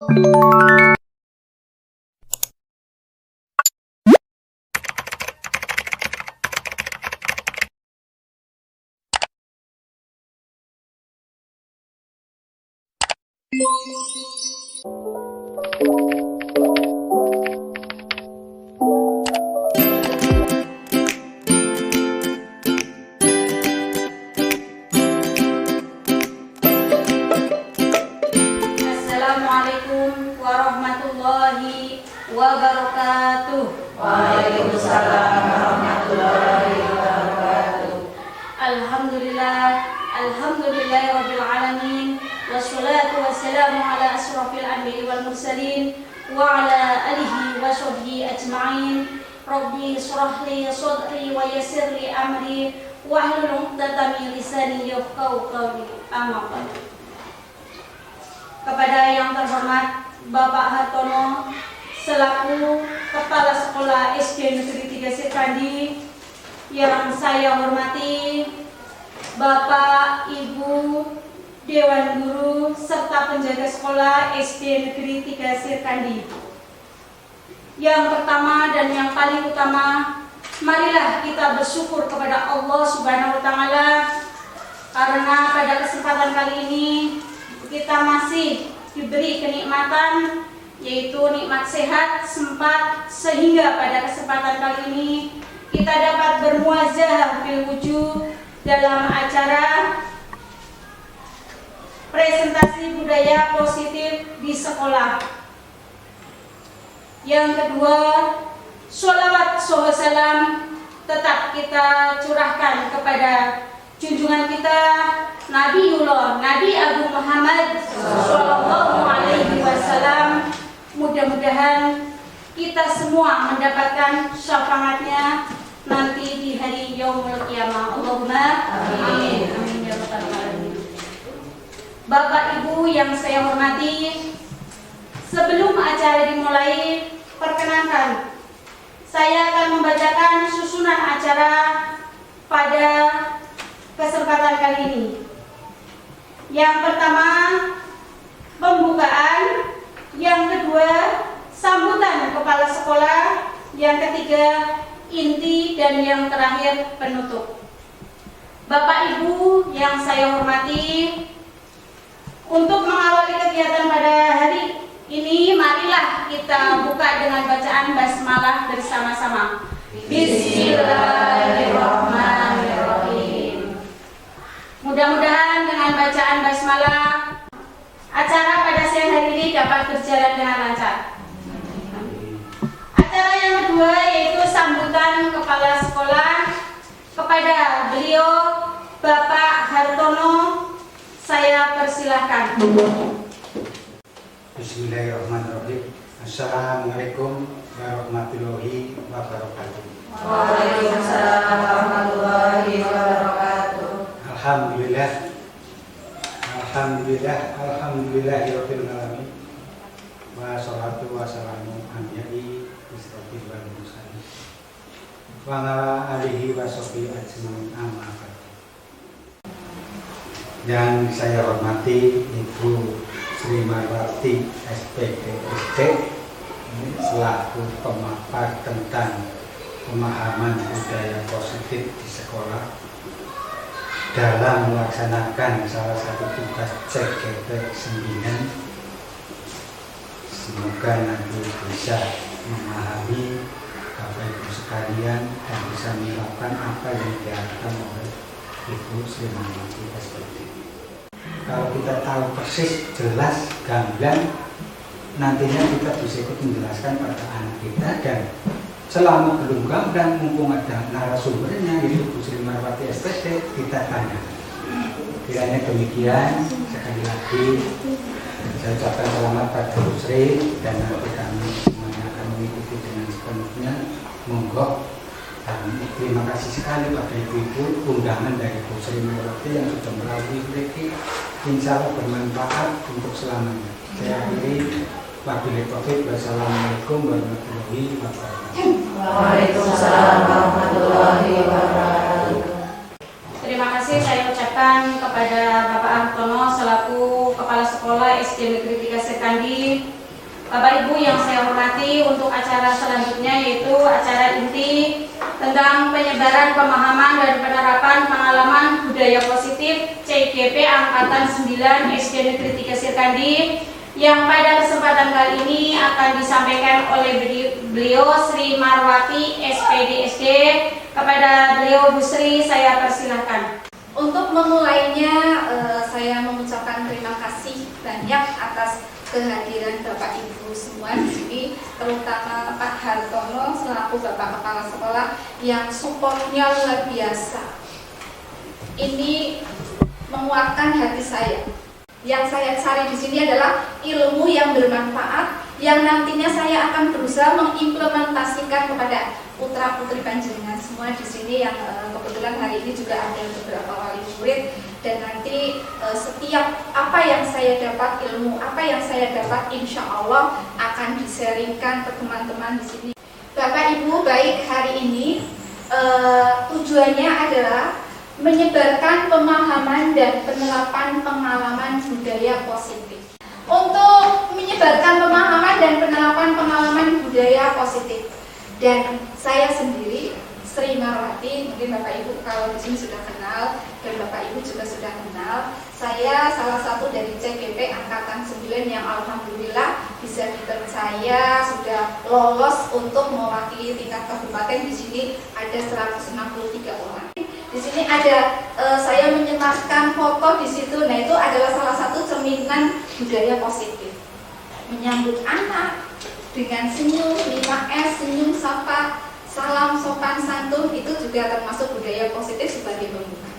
Assalamualaikum warahmatullahi wabarakatuh. Waalaikumsalam warahmatullahi wabarakatuh. Alhamdulillahirabbil alamin. Wassalatu wassalamu ala asyrafil anbiya'i wal mursalin wa ala alihi wa sahbihi ajma'in. Rabbi shrah li sadri wa yassir li amri wahlul 'uqdatam min lisani yafqahu qawli. Amma ba'du. Kepada yang terhormat Bapak Hartono selaku Kepala Sekolah SD Negeri 3 Sirkandi, yang saya hormati Bapak, Ibu, Dewan Guru, serta penjaga sekolah SD Negeri 3 Sirkandi. Yang pertama dan yang paling utama, marilah kita bersyukur kepada Allah Subhanahu wa Ta'ala, karena pada kesempatan kali ini kita masih diberi kenikmatan, yaitu nikmat sehat, sempat, sehingga pada kesempatan kali ini kita dapat bermuazahah bil wujuh dalam acara presentasi budaya positif di sekolah. Yang kedua, sholawat salam tetap kita curahkan kepada junjungan kita Nabiullah Nabi Agung Muhammad Sallallahu Alaihi Wasallam. Mudah-mudahan kita semua mendapatkan syafaatnya nanti di hari Yaumul Qiyamah. Allahumma amin. Amin ya rabbal alamin. Bapak Ibu yang saya hormati, sebelum acara dimulai, perkenankan saya akan membacakan susunan acara pada kesempatan kali ini. Yang pertama, pembukaan. Yang kedua, sambutan kepala sekolah. Yang ketiga, inti. Dan yang terakhir, penutup. Bapak Ibu yang saya hormati, untuk mengawali kegiatan pada hari ini, marilah kita buka dengan bacaan basmalah bersama-sama. Bismillahirrahmanirrahim. Mudah-mudahan dengan bacaan basmalah, acara pada siang hari ini dapat berjalan dengan lancar. Acara yang kedua yaitu sambutan kepala sekolah. Kepada beliau, Bapak Hartono, saya persilahkan. Bismillahirrahmanirrahim. Assalamualaikum warahmatullahi wabarakatuh. Waalaikumsalam warahmatullahi wabarakatuh. Alhamdulillahirabbil alamin. Wassalatu wassalamu anbiya'i istaqbil wal mursalin. Wa ala alihi wa sahbihi ajmain, amma ba'du. Yang saya hormati Ibu Sri Marwati SPDSD selaku pemaparan tentang pemahaman budaya positif di sekolah dalam melaksanakan salah satu tugas CGT 9. Semoga nanti bisa memahami Bapak Ibu sekalian dan bisa menerapkan apa yang diharapkan oleh Ibu Sri Marwati SPD. Kalau kita tahu persis, jelas, gamblang, nantinya kita bisa ikut menjelaskan pada anak kita. Dan selama belum gamblang, mumpung ada narasumbernya, itu Bu Sri Marwati SPD, kita tanya. Kiranya demikian, sekali lagi saya ucapkan selamat pada Bu Sri, dan nanti kami semuanya akan mengikuti dengan sepenuhnya. Monggo. Dan terima kasih sekali pada ibu-ibu undangan dari Bu Sri Marwati yang sudah melalui ini, insya Allah bermanfaat untuk selamanya. Saya akhiri, wabillahi taufiq, wassalamualaikum warahmatullahi wabarakatuh. Waalaikumsalam warahmatullahi wabarakatuh. Terima kasih saya ucapkan persilahkan kepada Bapak Hartono selaku Kepala Sekolah SD Negeri 3 Sirkandi. Bapak Ibu yang saya hormati, untuk acara selanjutnya yaitu acara inti tentang penyebaran pemahaman dan penerapan pengalaman budaya positif CGP Angkatan 9 SD Negeri 3 Sirkandi, yang pada kesempatan kali ini akan disampaikan oleh beliau Sri Marwati SPDSD. Kepada beliau Bu Sri saya persilahkan. Untuk memulainya, saya mengucapkan terima kasih banyak atas kehadiran Bapak Ibu semua di sini, terutama Pak Hartono selaku Bapak Kepala Sekolah yang supportnya luar biasa. Ini menguatkan hati saya. Yang saya cari di sini adalah ilmu yang bermanfaat, yang nantinya saya akan berusaha mengimplementasikan kepada putra-putri panjenengan semua di sini, yang kebetulan hari ini juga ada beberapa wali murid, dan nanti setiap apa yang saya dapat, ilmu apa yang saya dapat, insya Allah akan disaringkan ke teman-teman di sini. Bapak Ibu, baik hari ini tujuannya adalah menyebarkan pemahaman dan penerapan pengalaman budaya positif. Untuk menyebarkan pemahaman dan penerapan pengalaman budaya positif, dan saya sendiri Sri Marwati, mungkin Bapak Ibu kalau di sini sudah kenal dan Bapak Ibu juga sudah kenal, saya salah satu dari CGP Angkatan 9 yang alhamdulillah bisa dipercaya sudah lolos untuk mewakili tingkat kabupaten. Di sini ada 163 orang. Di sini ada saya menyematkan foto di situ. Nah, itu adalah salah satu cerminan budaya positif. Menyambut anak dengan senyum, 5S, senyum, sapa, salam, sopan, santun, itu juga termasuk budaya positif sebagai pembuka.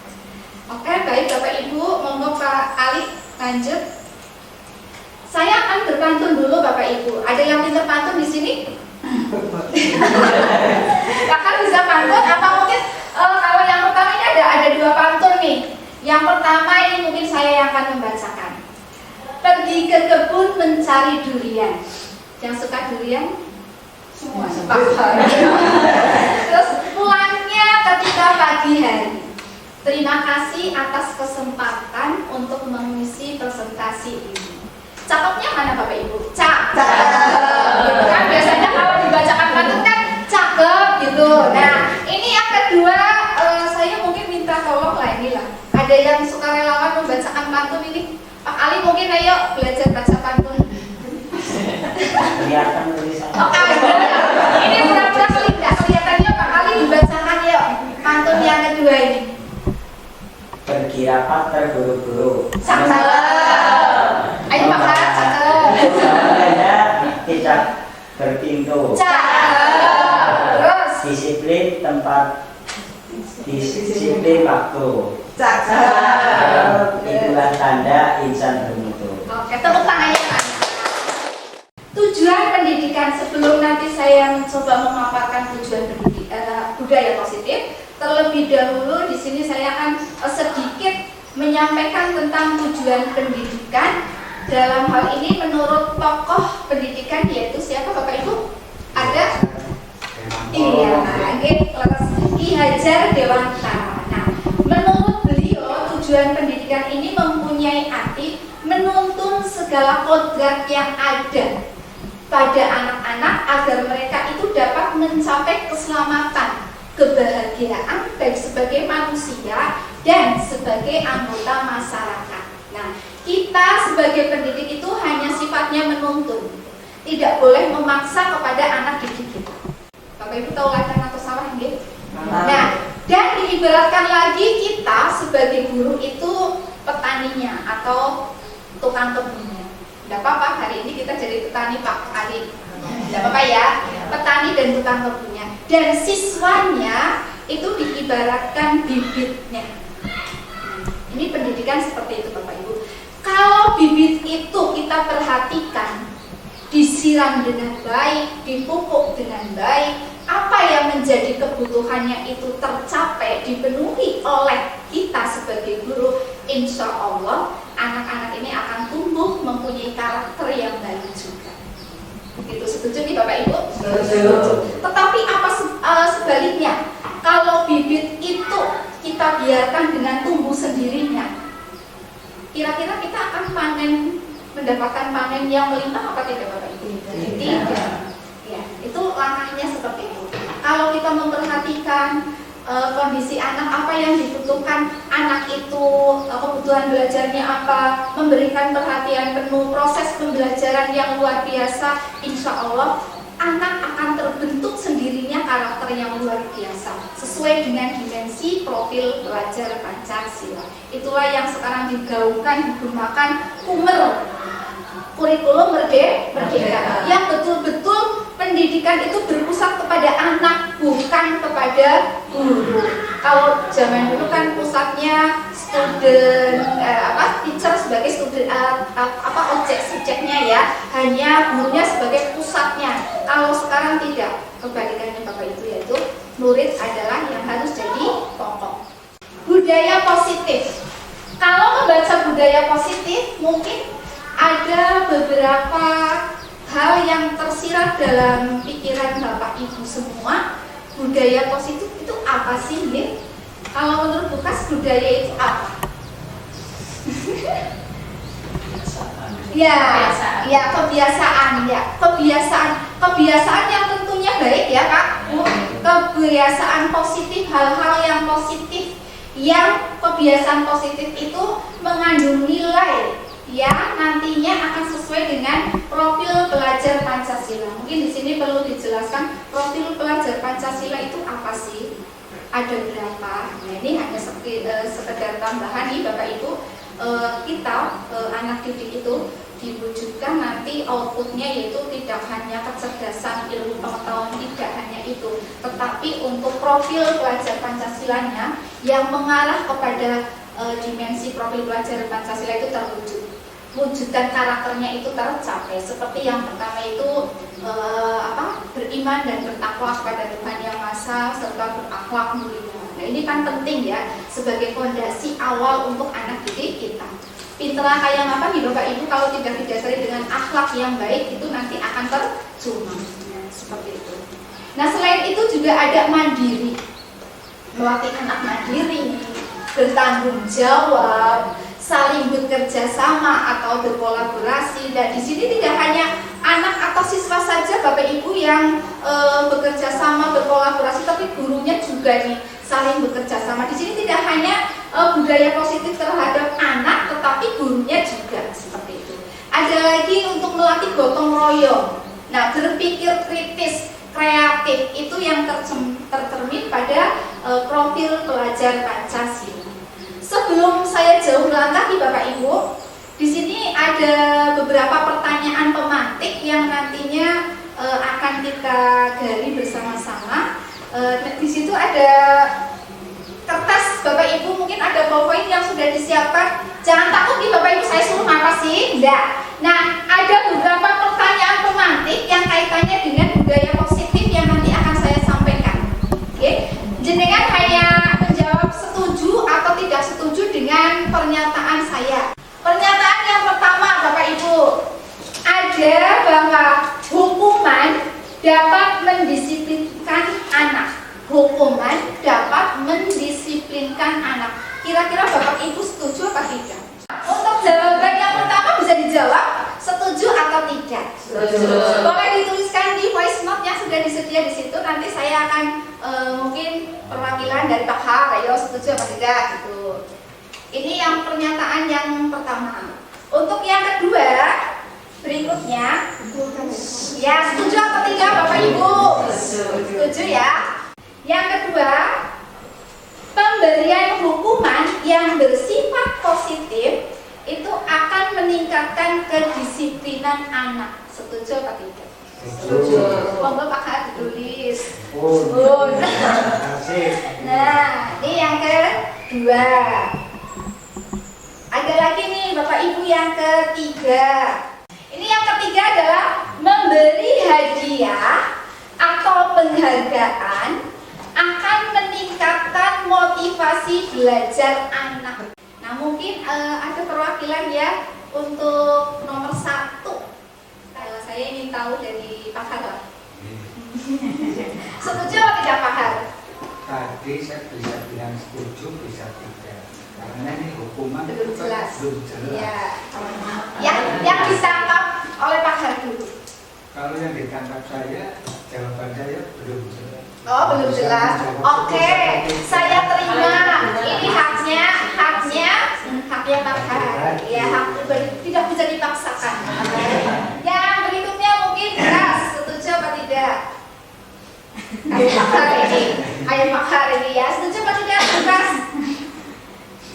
Oke, baik Bapak Ibu, monggo Pak Ali lanjut. Saya akan berpantun dulu Bapak Ibu. Ada yang pintar pantun di sini? Kakak bisa pantun? Apa mungkin kalau yang pertama ini ada dua pantun nih. Yang pertama ini mungkin saya yang akan membacakan. Pergi ke kebun mencari durian. Yang suka durian? Semua. Terus pulangnya ketika pagi hari. Terima kasih atas kesempatan untuk mengisi presentasi ini. Cakepnya mana Bapak Ibu? Cakep. Gitu kan biasanya kalau dibacakan pantun kan cakep gitu. Nah, ini yang kedua, saya mungkin minta tolong lah inilah. Ada yang suka relawan membacakan pantun ini. Pak Ali mungkin ayo belajar baca pantun. Kelihatan tulisan. Oke, ini pura-pura kelihatannya Pak Ali dibacakan yuk pantun yang kedua ini. Pergi rapat terburu-buru. Cakep. Ayo Pak Ali, cakep. Saya tidak berpintu. Cakep. Terus Disiplin tempat, disiplin waktu. cakep. Itulah tanda insan bermutu. Oke, tepuk tangannya Pak. Tujuan pendidikan, sebelum nanti saya mencoba memaparkan tujuan budaya positif, terlebih dahulu di sini saya akan sedikit menyampaikan tentang tujuan pendidikan. Dalam hal ini menurut tokoh pendidikan yaitu siapa Bapak Ibu? Ada? Iya, Ki Hajar Dewantara. Nah, menurut beliau tujuan pendidikan ini mempunyai arti menuntun segala kodrat yang ada pada anak-anak agar mereka itu dapat mencapai keselamatan, kebahagiaan baik sebagai manusia dan sebagai anggota masyarakat. Nah, kita sebagai pendidik itu hanya sifatnya menuntun, tidak boleh memaksa kepada anak didik kita. Bapak Ibu tahu ladang atau sawah nggih? Nah, dan diibaratkan lagi kita sebagai guru itu petaninya atau tukang kebunnya. Tidak apa-apa, hari ini kita jadi petani Pak Ali. Tidak apa-apa ya, petani dan tukang kebunnya. Dan siswanya itu diibaratkan bibitnya. Ini pendidikan seperti itu Bapak Ibu. Kalau bibit itu kita perhatikan, disiram dengan baik, dipupuk dengan baik, apa yang menjadi kebutuhannya itu tercapai, dipenuhi oleh kita sebagai guru, insya Allah anak-anak ini akan tumbuh mempunyai karakter yang baik juga. Itu setuju nih Bapak Ibu? Setuju. Tetapi apa sebaliknya? Kalau bibit itu kita biarkan dengan tumbuh sendirinya, kira-kira kita akan mendapatkan panen yang melimpah apa tidak Bapak Ibu? Tidak. Ya, itu langkahnya seperti itu. Kalau kita memperhatikan kondisi anak, apa yang dibutuhkan anak itu, kebutuhan belajarnya apa, memberikan perhatian penuh, proses pembelajaran yang luar biasa, insya Allah anak akan terbentuk sendirinya karakter yang luar biasa sesuai dengan dimensi profil pelajar Pancasila. Itulah yang sekarang digaungkan, digunakan kurikulum merdeka, yang betul-betul pendidikan itu berpusat kepada anak, bukan kepada guru. Kalau zaman dulu kan pusatnya teacher sebagai objek subjeknya ya, hanya gurunya sebagai pusatnya. Kalau sekarang tidak, kebalikannya Bapak Ibu, yaitu murid adalah yang harus jadi pokok. Budaya positif. Kalau membaca budaya positif, mungkin ada beberapa hal yang tersirat dalam pikiran Bapak Ibu semua. Budaya positif itu apa sih, Lin? Kalau menurut Bukas, budaya itu apa? Kebiasaan yang tentunya baik ya Kak. Kebiasaan positif, hal-hal yang positif, yang kebiasaan positif itu mengandung nilai yang nantinya akan sesuai dengan profil pelajar Pancasila. Mungkin di sini perlu dijelaskan profil pelajar Pancasila itu apa sih? Ada berapa? Nah, ini hanya sekedar tambahan nih Bapak Ibu. Kita anak didik itu diwujudkan nanti outputnya yaitu tidak hanya kecerdasan, ilmu pengetahuan, tidak hanya itu, tetapi untuk profil pelajar Pancasilanya yang mengarah kepada dimensi profil pelajar Pancasila itu terwujud. Wujudan karakternya itu tercapai. Seperti yang pertama itu beriman dan bertakwa kepada Tuhan Yang Maha Esa serta berakhlak mulia. Nah, ini kan penting ya sebagai fondasi awal untuk anak didik kita. Pinterlah kayak apa nih Bapak Ibu kalau tidak didasari dengan akhlak yang baik itu nanti akan tercuma. Nah, seperti itu. Nah, selain itu juga ada mandiri. Melatih anak mandiri, bertanggung jawab, saling bekerja sama atau berkolaborasi. Dan di sini tidak hanya anak atau siswa saja Bapak Ibu yang bekerja sama, berkolaborasi, tapi gurunya juga nih saling bekerja sama. Di sini tidak hanya budaya positif terhadap anak, tetapi gurunya juga seperti itu. Ada lagi untuk melatih gotong royong. Nah, berpikir kritis, kreatif itu yang tercermin pada profil pelajar Pancasila. Sebelum saya jauh langkah nih Bapak Ibu, di sini ada beberapa pertanyaan pemantik yang nantinya akan kita gali bersama-sama. Di situ ada kertas Bapak Ibu, mungkin ada PowerPoint yang sudah disiapkan. Jangan takut nih Bapak Ibu, saya suruh apa sih? Enggak. Nah, ada beberapa pertanyaan pemantik yang kaitannya dengan budaya positif yang nanti akan saya sampaikan. Oke, jenengan hanya menjawab setuju atau tidak setuju dengan pernyataan saya. Pernyataan yang pertama Bapak Ibu, ada bahwa hukuman dapat mendisiplinkan anak. Hukuman dapat mendisiplinkan anak. Kira-kira Bapak Ibu setuju apa tidak? Untuk jawaban yang pertama bisa dijawab setuju atau tidak. Setuju. Boleh dituliskan di voice note yang sudah disedia di situ. Nanti saya akan mungkin perwakilan dari Pak Har, ayo setuju apa tidak gitu. Ini yang pernyataan yang pertama. Untuk yang kedua, berikutnya, ya setuju atau tidak Bapak Ibu? Setuju ya. Yang kedua, pemberian hukuman yang bersifat positif itu akan meningkatkan kedisiplinan anak. Setuju atau tidak? Setuju. Monggo Pak Har ditulis. Nah, ini yang kedua. Ada lagi nih Bapak Ibu yang ketiga. Ini yang ketiga adalah memberi hadiah atau penghargaan akan meningkatkan motivasi belajar anak. Nah, mungkin ada perwakilan ya untuk nomor 1. Saya ingin tahu dari Pak Har. Setuju atau tidak Pak Har? tadi saya bisa bilang setuju, bisa tidak. Karena ini hukuman Belum jelas. belum jelas. Ya. Yang ditangkap oleh Pak Har dulu. Kalau yang ditangkap saya, jawaban saya belum jelas. Oh, belum Bisa jelas. menjawab Oke, seperti itu. saya terima. Ini haknya Pak Har. Ya, hak pribadi tidak bisa dipaksakan. Yang berikutnya mungkin keras, setuju apa tidak? Ayat Pak Har ini ya, setuju apa tidak? Keras.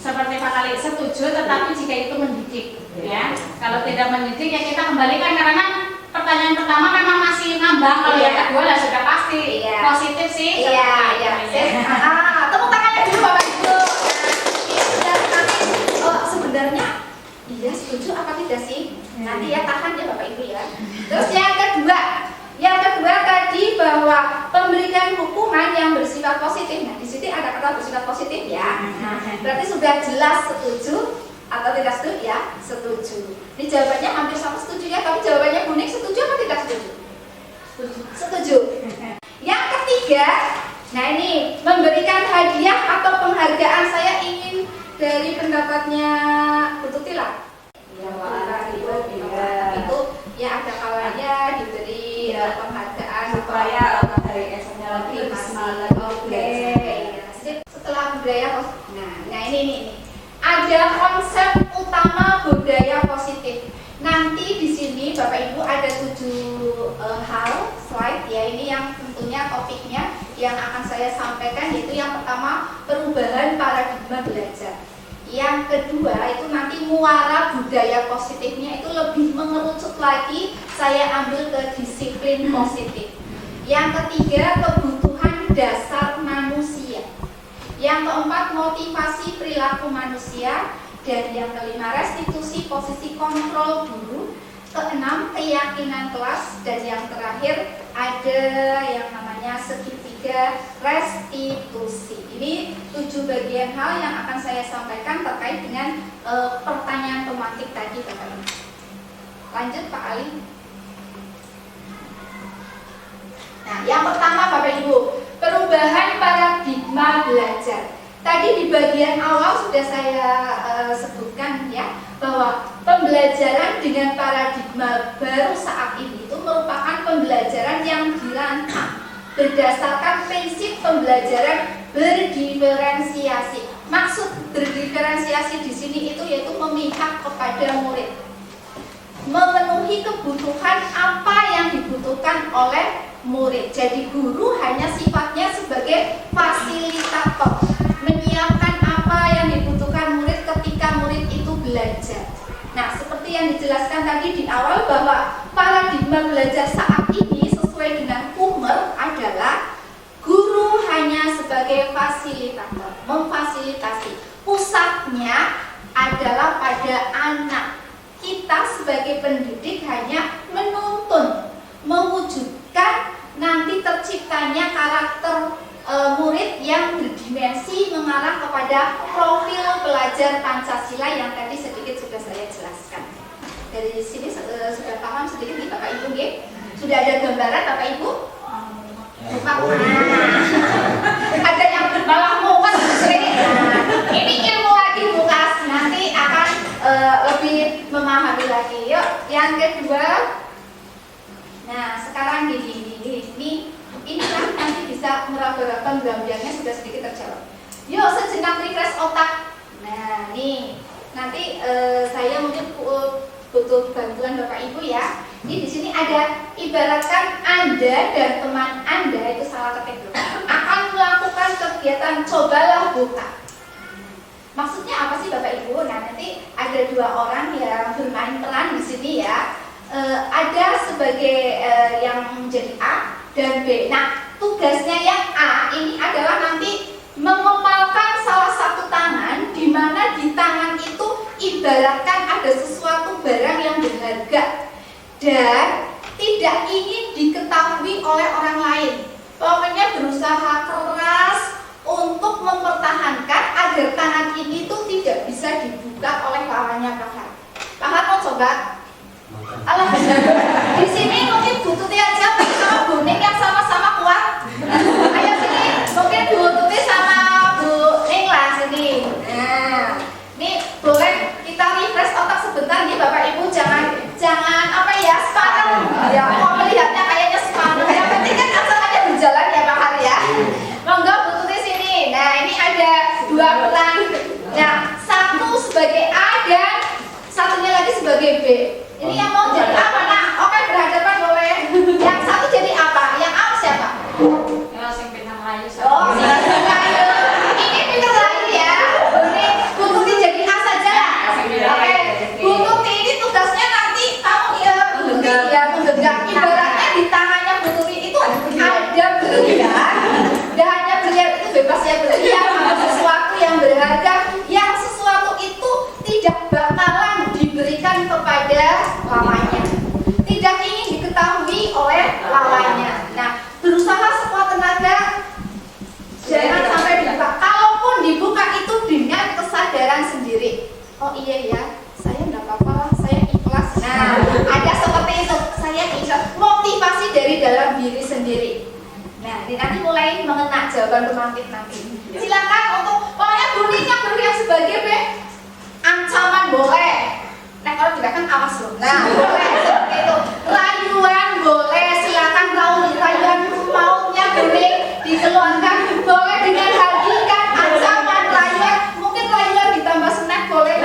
Seperti Pak Kali setuju, tetapi jika itu mendidik, ya. Kalau tidak mendidik ya kita kembalikan karena pertanyaan pertama memang masih ngambang. Kalau yang kedua lah sudah pasti Iya. positif sih. Iya, seperti iya. itu, ya. Tepuk tangannya dulu Bapak Ibu. Ini sudah nanti sebenarnya iya setuju apa tidak sih? Nanti ya tahan ya Bapak Ibu ya. Terus yang kedua tadi bahwa pemberian hukuman yang bersifat positif. Nah, di sini ada kata bersifat positif ya. Nah, berarti sudah jelas setuju atau tidak setuju ya? Setuju. Ini jawabannya hampir sama setuju ya, tapi jawabannya Bu Nik setuju apa tidak setuju? Setuju. Yang ketiga, nah ini memberikan hadiah atau penghargaan. Saya ingin dari pendapatnya Bu Tutila. Itu ya ada kalanya diberi penghargaan Supaya hari esoknya lebih semangat. Oke. Setelah budaya nah ini ada konsep utama budaya positif. Nanti di sini Bapak Ibu ada 7 hal slide ya, ini yang tentunya topiknya yang akan saya sampaikan, yaitu yang pertama perubahan paradigma belajar. Yang kedua itu nanti muara budaya positifnya itu lebih mengerucut lagi, saya ambil ke disiplin positif. Yang ketiga kebutuhan dasar manusia. Yang keempat motivasi perilaku manusia. Dan yang kelima restitusi posisi kontrol guru. Keenam keyakinan kelas. Dan yang terakhir ada yang namanya segitiga restitusi. Ini 7 bagian hal yang akan saya sampaikan terkait dengan pertanyaan pemantik tadi Bapak Ibu. Lanjut Pak Ali. Nah, yang pertama Bapak Ibu, perubahan paradigma belajar. Tadi di bagian awal sudah saya sebutkan ya, bahwa pembelajaran dengan paradigma baru saat ini itu merupakan pembelajaran yang dirancang berdasarkan prinsip pembelajaran berdiferensiasi. Maksud berdiferensiasi di sini itu yaitu memihak kepada murid, memenuhi kebutuhan apa yang dibutuhkan oleh murid. Jadi guru hanya sifatnya sebagai fasilitator, menyiapkan apa yang dibutuhkan murid ketika murid itu belajar. Nah, seperti yang dijelaskan tadi di awal bahwa paradigma belajar saat ini sesuai dengan Kummer adalah guru hanya sebagai fasilitator, memfasilitasi. Pusatnya adalah pada anak. Kita sebagai pendidik hanya menuntun, mewujudkan nanti terciptanya karakter murid yang berdimensi mengarah kepada profil pelajar Pancasila yang tadi sedikit sudah saya jelaskan. Dari sini sudah paham sedikit nih Bapak Ibu nggih? Sudah ada gambaran Bapak Ibu? Ada yang malah mukas ini ilmu lagi mukas, nanti akan lebih memahami lagi. Yuk, yang kedua. Nah, sekarang ini kan nanti bisa meraba-raba gambarnya sudah sedikit terjawab. Yuk sejenak refresh otak. Nah, nih nanti saya mungkin butuh bantuan Bapak Ibu ya. Ini di sini ada ibaratkan Anda dan teman Anda itu salah ketik akan melakukan kegiatan cobalah buka. Maksudnya apa sih Bapak Ibu? Nah, nanti ada 2 orang yang bermain peran di sini ya. Ada sebagai yang menjadi A dan B. Nah, tugasnya yang A ini adalah nanti mengepalkan salah satu tangan, di mana di tangan itu ibaratkan ada sesuatu barang yang berharga dan tidak ingin diketahui oleh orang lain. Pokoknya berusaha keras untuk mempertahankan agar tangan ini tuh tidak bisa dibuka oleh lawannya Pak Har. Pak Har mau coba? Alah, di sini mungkin Bu Tuti aja sama Bu Nik yang sama-sama kuat. Ayo sini, mungkin Bu Tuti Ini yang mau jadi apa? Nah, oke, berhadapan boleh. Yang satu jadi apa? Yang A siapa? Ya, sing pinang layu. Oh, ini pintar lagi ya. Ini Bu Tuti jadi A saja lah. Oke, Bu Tuti ini tugasnya nanti kamu menggenggam. Ibaratnya di tangannya Bu Tuti itu ada berlian. Dan hanya berlian itu bebas ya berlian atau sesuatu yang berharga. Yang sesuatu itu tidak bakalan diberikan kepada lawannya. Tidak ingin diketahui oleh lawannya. Nah, berusaha sekuat tenaga. Jangan sampai dibuka. Kalaupun dibuka itu dengan kesadaran sendiri. Oh iya ya, saya enggak apa-apa, saya ikhlas. Nah, ada seperti itu. Saya ikhlas. Motivasi dari dalam diri sendiri. Nah, nanti mulai mengena jawaban romantis nanti. Silakan untuk pokoknya bunyinya beri yang sebagai ancaman boleh. Nah, kalau tidak kan awas loh. Nah, boleh seperti itu. Rayuan boleh, silakan rayuan maunya bening dikeluarkan boleh dengan hadikan ancaman rayuan. Mungkin rayuan ditambah snack boleh.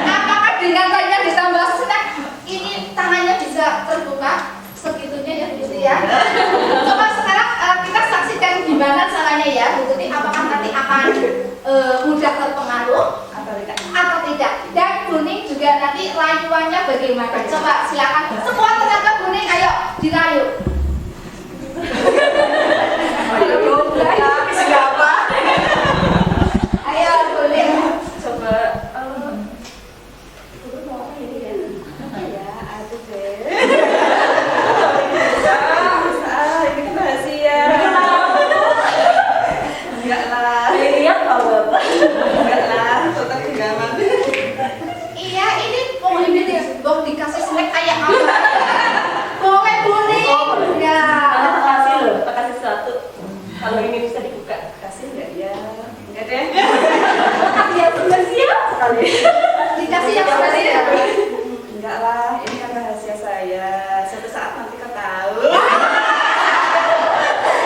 Apakah dengan rayuan ditambah snack ini tangannya bisa terbuka segitunya ya gitu ya. Coba sekarang kita saksikan gimana caranya ya Bu Tuti. Apakah nanti akan mudah terpengaruh atau tidak? Dan Buning juga nanti rayuannya bagaimana? Coba silakan sekuat tenaga Buning, ayo dirayu. Siapa? Ayo Buning. Coba ini kan rahasia. Enggak lah. Ini apa Bapak? Enggak lah, tetap genggaman. Iya, ini mau ini dia, mau dikasih snack kayak apa? Boleh Buning. Ya. Tak kasih loh, tak kasih sesuatu. Kalau ini bisa dibuka, kasih enggak ya? Enggak deh. Kasih yang spesial sekali. Dikasih yang spesial. Enggak lah, ini kan rahasia saya. Suatu saat nanti kau tahu.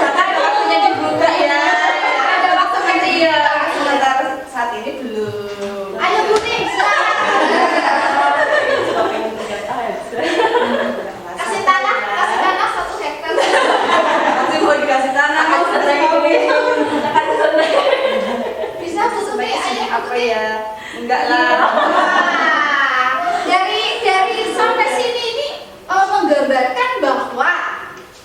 Makanya waktunya dibuka ya. Ada waktu nanti ya. Sebentar saat ini belum. Ayo Buning, silakan. Coba pengen ternyata ya. Kasih tanah 1 hektar. Nanti mau dikasih tanah, mau selesai ini. Kasih tanah. Bisa Bu Tuti, ayo Apa ya? Enggak lah. Wah, dari sampai sini ini menggambarkan bahwa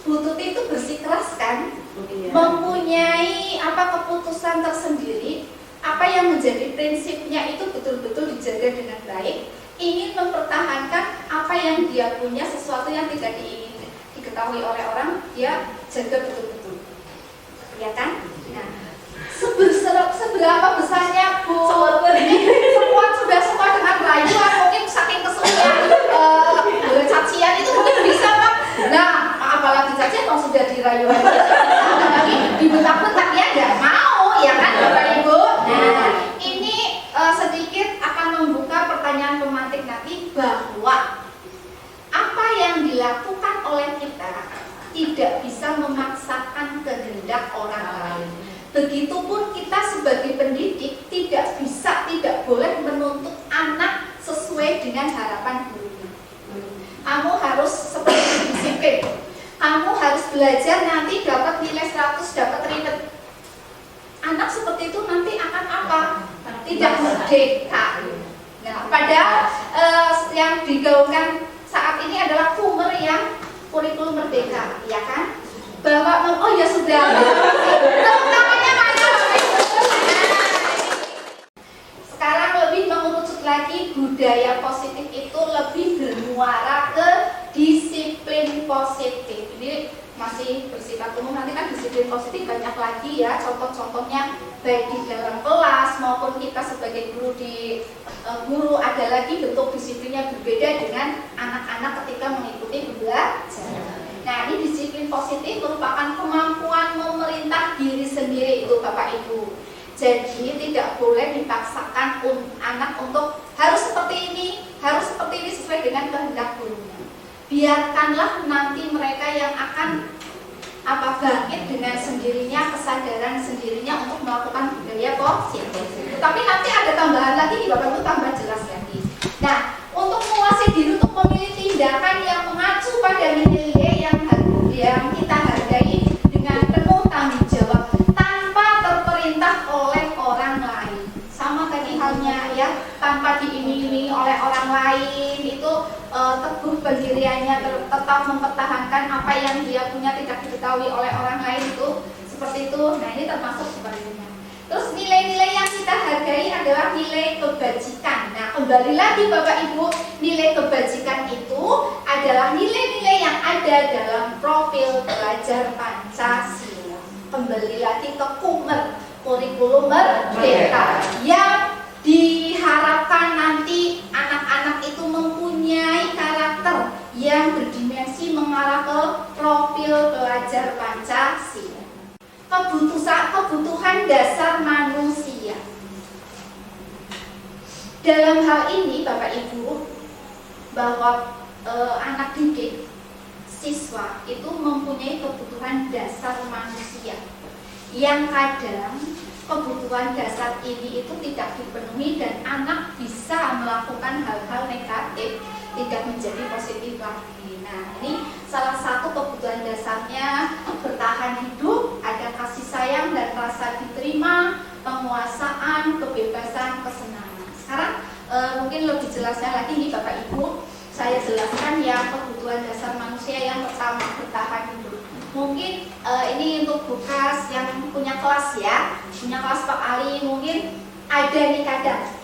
Bu Tuti itu bersikeras kan, Iya. mempunyai keputusan tersendiri, apa yang menjadi prinsipnya itu betul-betul dijaga dengan baik, ingin mempertahankan apa yang dia punya, sesuatu yang tidak diingin diketahui oleh orang, dia jaga betul-betul, ya kan? Nah, seberapa besarnya Bu sudah sekuat dengan rayuan, mungkin saking kesulitan cacian itu mungkin bisa Pak. Nah, apalagi cacian kalau sudah dirayuan lagi dibentak-bentak ya nggak mau ya kan Bapak Ibu. Nah, ini sedikit akan membuka pertanyaan romantik nanti bahwa apa yang dilakukan oleh kita tidak bisa memaksakan kehendak orang lain. Begitupun kita sebagai pendidik tidak boleh menuntut anak sesuai dengan harapan gurunya. Kamu harus seperti disiplin. Kamu harus belajar nanti dapat nilai 100, dapat rinet. Anak seperti itu nanti akan apa? Tidak merdeka. Nah, padahal yang digaungkan saat ini adalah kumer yang kurikulum merdeka, ya kan? Bahwa oh ya sudah. Namanya mana? Sekarang lebih mengerucut lagi, budaya positif itu lebih bermuara ke disiplin positif. Ini masih bersifat umum, nanti kan disiplin positif banyak lagi ya contoh-contohnya, baik di dalam kelas maupun kita sebagai guru guru ada lagi bentuk disiplinnya berbeda dengan anak-anak ketika mengikuti belajar. Nah, ini disiplin positif merupakan kemampuan memerintah diri sendiri itu Bapak Ibu. Jadi tidak boleh dipaksakan anak untuk harus seperti ini sesuai dengan kehendak gurunya. Biarkanlah nanti mereka yang akan bangkit dengan sendirinya, kesadaran sendirinya untuk melakukan budaya positif. Tapi nanti ada tambahan lagi nih Bapak Ibu, tambah jelas lagi. Nah, untuk memfasilitasi diri untuk memilih tindakan yang mengacu pada nilai-nilai yang kita hargai dengan penuh tanggung jawab tanpa terperintah oleh orang lain. Sama tadi halnya ya, tanpa diiming-imingi oleh orang lain, itu teguh pendiriannya, tetap mempertahankan apa yang dia punya, tidak diketahui oleh orang lain, itu seperti itu. Nah, ini termasuk sepertinya. Terus nilai-nilai yang kita hargai adalah nilai kebajikan. Nah, kembali lagi Bapak Ibu, nilai kebajikan itu adalah nilai-nilai yang ada dalam profil pelajar Pancasila. Kembali lagi ke KUMER, kurikulum merdeka, yang diharapkan nanti anak-anak itu mempunyai karakter yang berdimensi mengarah ke profil pelajar Pancasila. Kebutuhan dasar manusia. Dalam hal ini Bapak Ibu, bahwa anak didik, siswa itu mempunyai kebutuhan dasar manusia yang kadang kebutuhan dasar ini itu tidak dipenuhi dan anak bisa melakukan hal-hal negatif, tidak menjadi positif lagi. Nah, ini salah satu kebutuhan dasarnya bertahan hidup, ada kasih sayang dan rasa diterima, penguasaan, kebebasan, kesenangan. Sekarang mungkin lebih jelasnya lagi nih Bapak Ibu, saya jelaskan ya kebutuhan dasar manusia yang pertama, bertahan hidup. Mungkin ini untuk Bukas yang punya kelas ya, punya kelas Pak Ali, mungkin ada nih kadang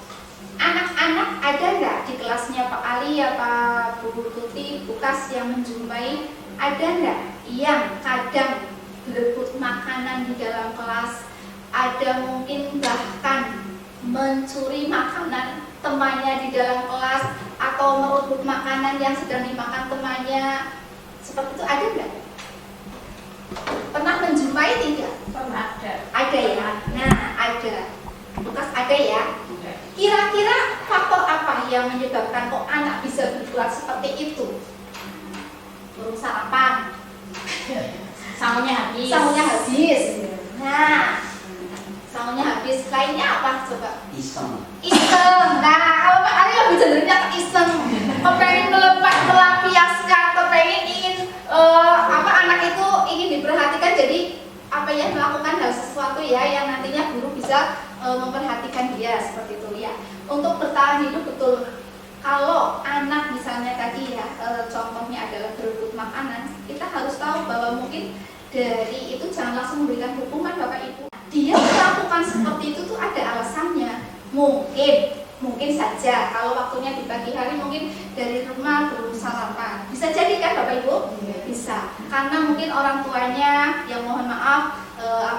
anak-anak ada nggak di kelasnya Pak Ali ya Pak Bu Tuti, Bukas yang menjumpai, ada nggak yang kadang berebut makanan di dalam kelas, ada mungkin bahkan mencuri makanan temannya di dalam kelas atau merebut makanan yang sedang dimakan temannya, seperti itu ada nggak? Pernah menjumpai tidak? Pernah ada. Ada ya? Nah, ada. Bukas ada ya? Kira-kira faktor apa yang menyebabkan kok anak bisa berbuat seperti itu? Belum sarapan, Sangunya habis. sangunya habis. Nah, sangunya habis. Lainnya apa coba? Iseng. Iseng. Nah, kalau Pak Ali lebih cenderungnya ke iseng. Kepengen melampiaskan, kepengen ingin anak itu ingin diperhatikan, jadi apa ya, melakukan hal sesuatu ya yang nantinya guru bisa memperhatikan dia, seperti itu ya. Untuk bertahan hidup betul. Kalau anak misalnya tadi ya contohnya adalah berebut makanan, kita harus tahu bahwa mungkin dari itu jangan langsung memberikan hukuman Bapak Ibu. Dia melakukan seperti itu tuh ada alasannya. Mungkin saja kalau waktunya di pagi hari mungkin dari rumah belum sarapan. Bisa jadi kan Bapak Ibu? Bisa. Karena mungkin orang tuanya yang mohon maaf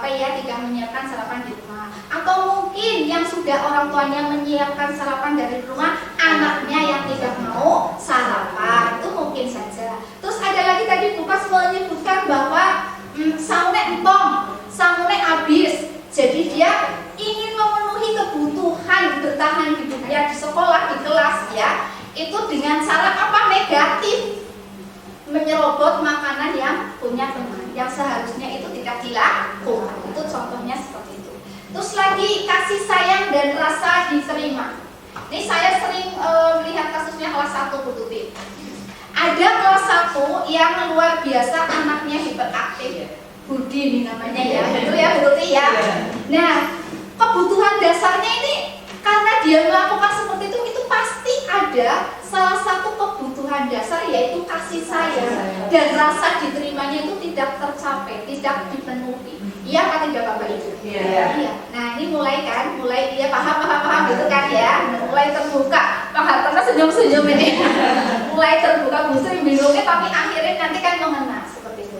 tidak menyiapkan sarapan di rumah. Atau mungkin yang sudah orang tuanya menyiapkan sarapan dari rumah, anaknya yang tidak mau sarapan. Itu mungkin saja. Terus ada lagi tadi Bukas menyebutkan bahwa sangune empong, sangune habis. Jadi dia ingin memenuhi kebutuhan bertahan hidupnya di sekolah, di kelas ya, itu dengan cara apa? Negatif, menyerobot makanan yang punya teman, yang seharusnya itu tidak dilakukan. Itu contohnya seperti itu. Terus lagi kasih sayang dan rasa diterima. Ini saya sering melihat kasusnya kelas 1 Bu Tuti. Ada kelas 1 yang luar biasa anaknya hiperaktif. Budi ini namanya ya, betul ya Bu Tuti ya. Nah, kebutuhan dasarnya ini karena dia melakukan seperti itu pasti ada salah satu kebutuhan dasar, yaitu kasih sayang dan rasa diterimanya itu tidak tercapai, tidak dipenuhi. Iya kan tidak Bapak Ibu? Iya. Nah, ini mulai dia paham gitu kan ya, mulai terbuka. Pak Hartono senyum-senyum ini, mulai terbuka Bu Sri bingungnya, tapi akhirnya nanti kan mengena seperti itu.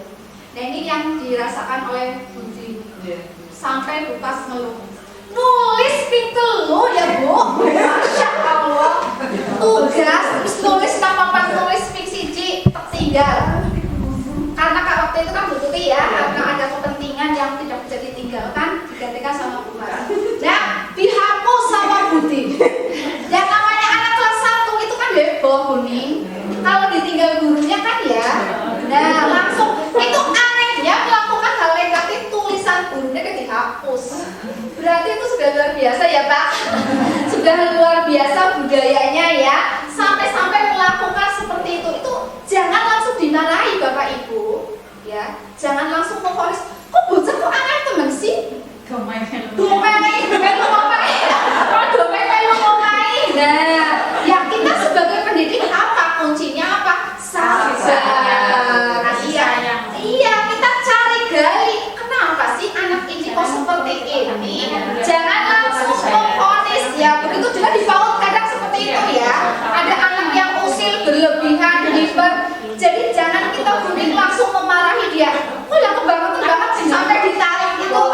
Nah, ini yang dirasakan oleh Budi sampai Bukas ngeluh. Nulis pintu lo ya Bu, Masya Allah. Tugas terus nulis nama nulis ping siji tertinggal. Karena waktu itu kan Bu Tuti ya, karena ada kepentingan yang tidak bisa ditinggalkan, digantikan sama Bukas. Nah, dihapus sama Budi. Yang namanya anak kelas 1 itu kan heboh kuning. Kalau ditinggal gurunya kan ya, nah langsung itu anehnya melakukan hal negatif, tulisan gurunya kan dihapus. Berarti itu sudah luar biasa ya Pak. Sudah luar biasa budayanya ya. Sampai-sampai ya, jangan langsung memfonis, kok bocah kok aneh temen sih? Domai melu ngomai. Nah, ya kita sebagai pendidik apa kuncinya apa? Sabar. Iya, kita cari gali. Kenapa sih anak ini kok seperti ini? Jangan langsung memfonis ya. Begitu juga di PAUD kadang seperti itu ya. Ada anak yang usil berlebihan, hiper. Jadi jangan kita budi langsung memarahi dia. Oh yang kebangetan banget sih sampai ditarik gitu.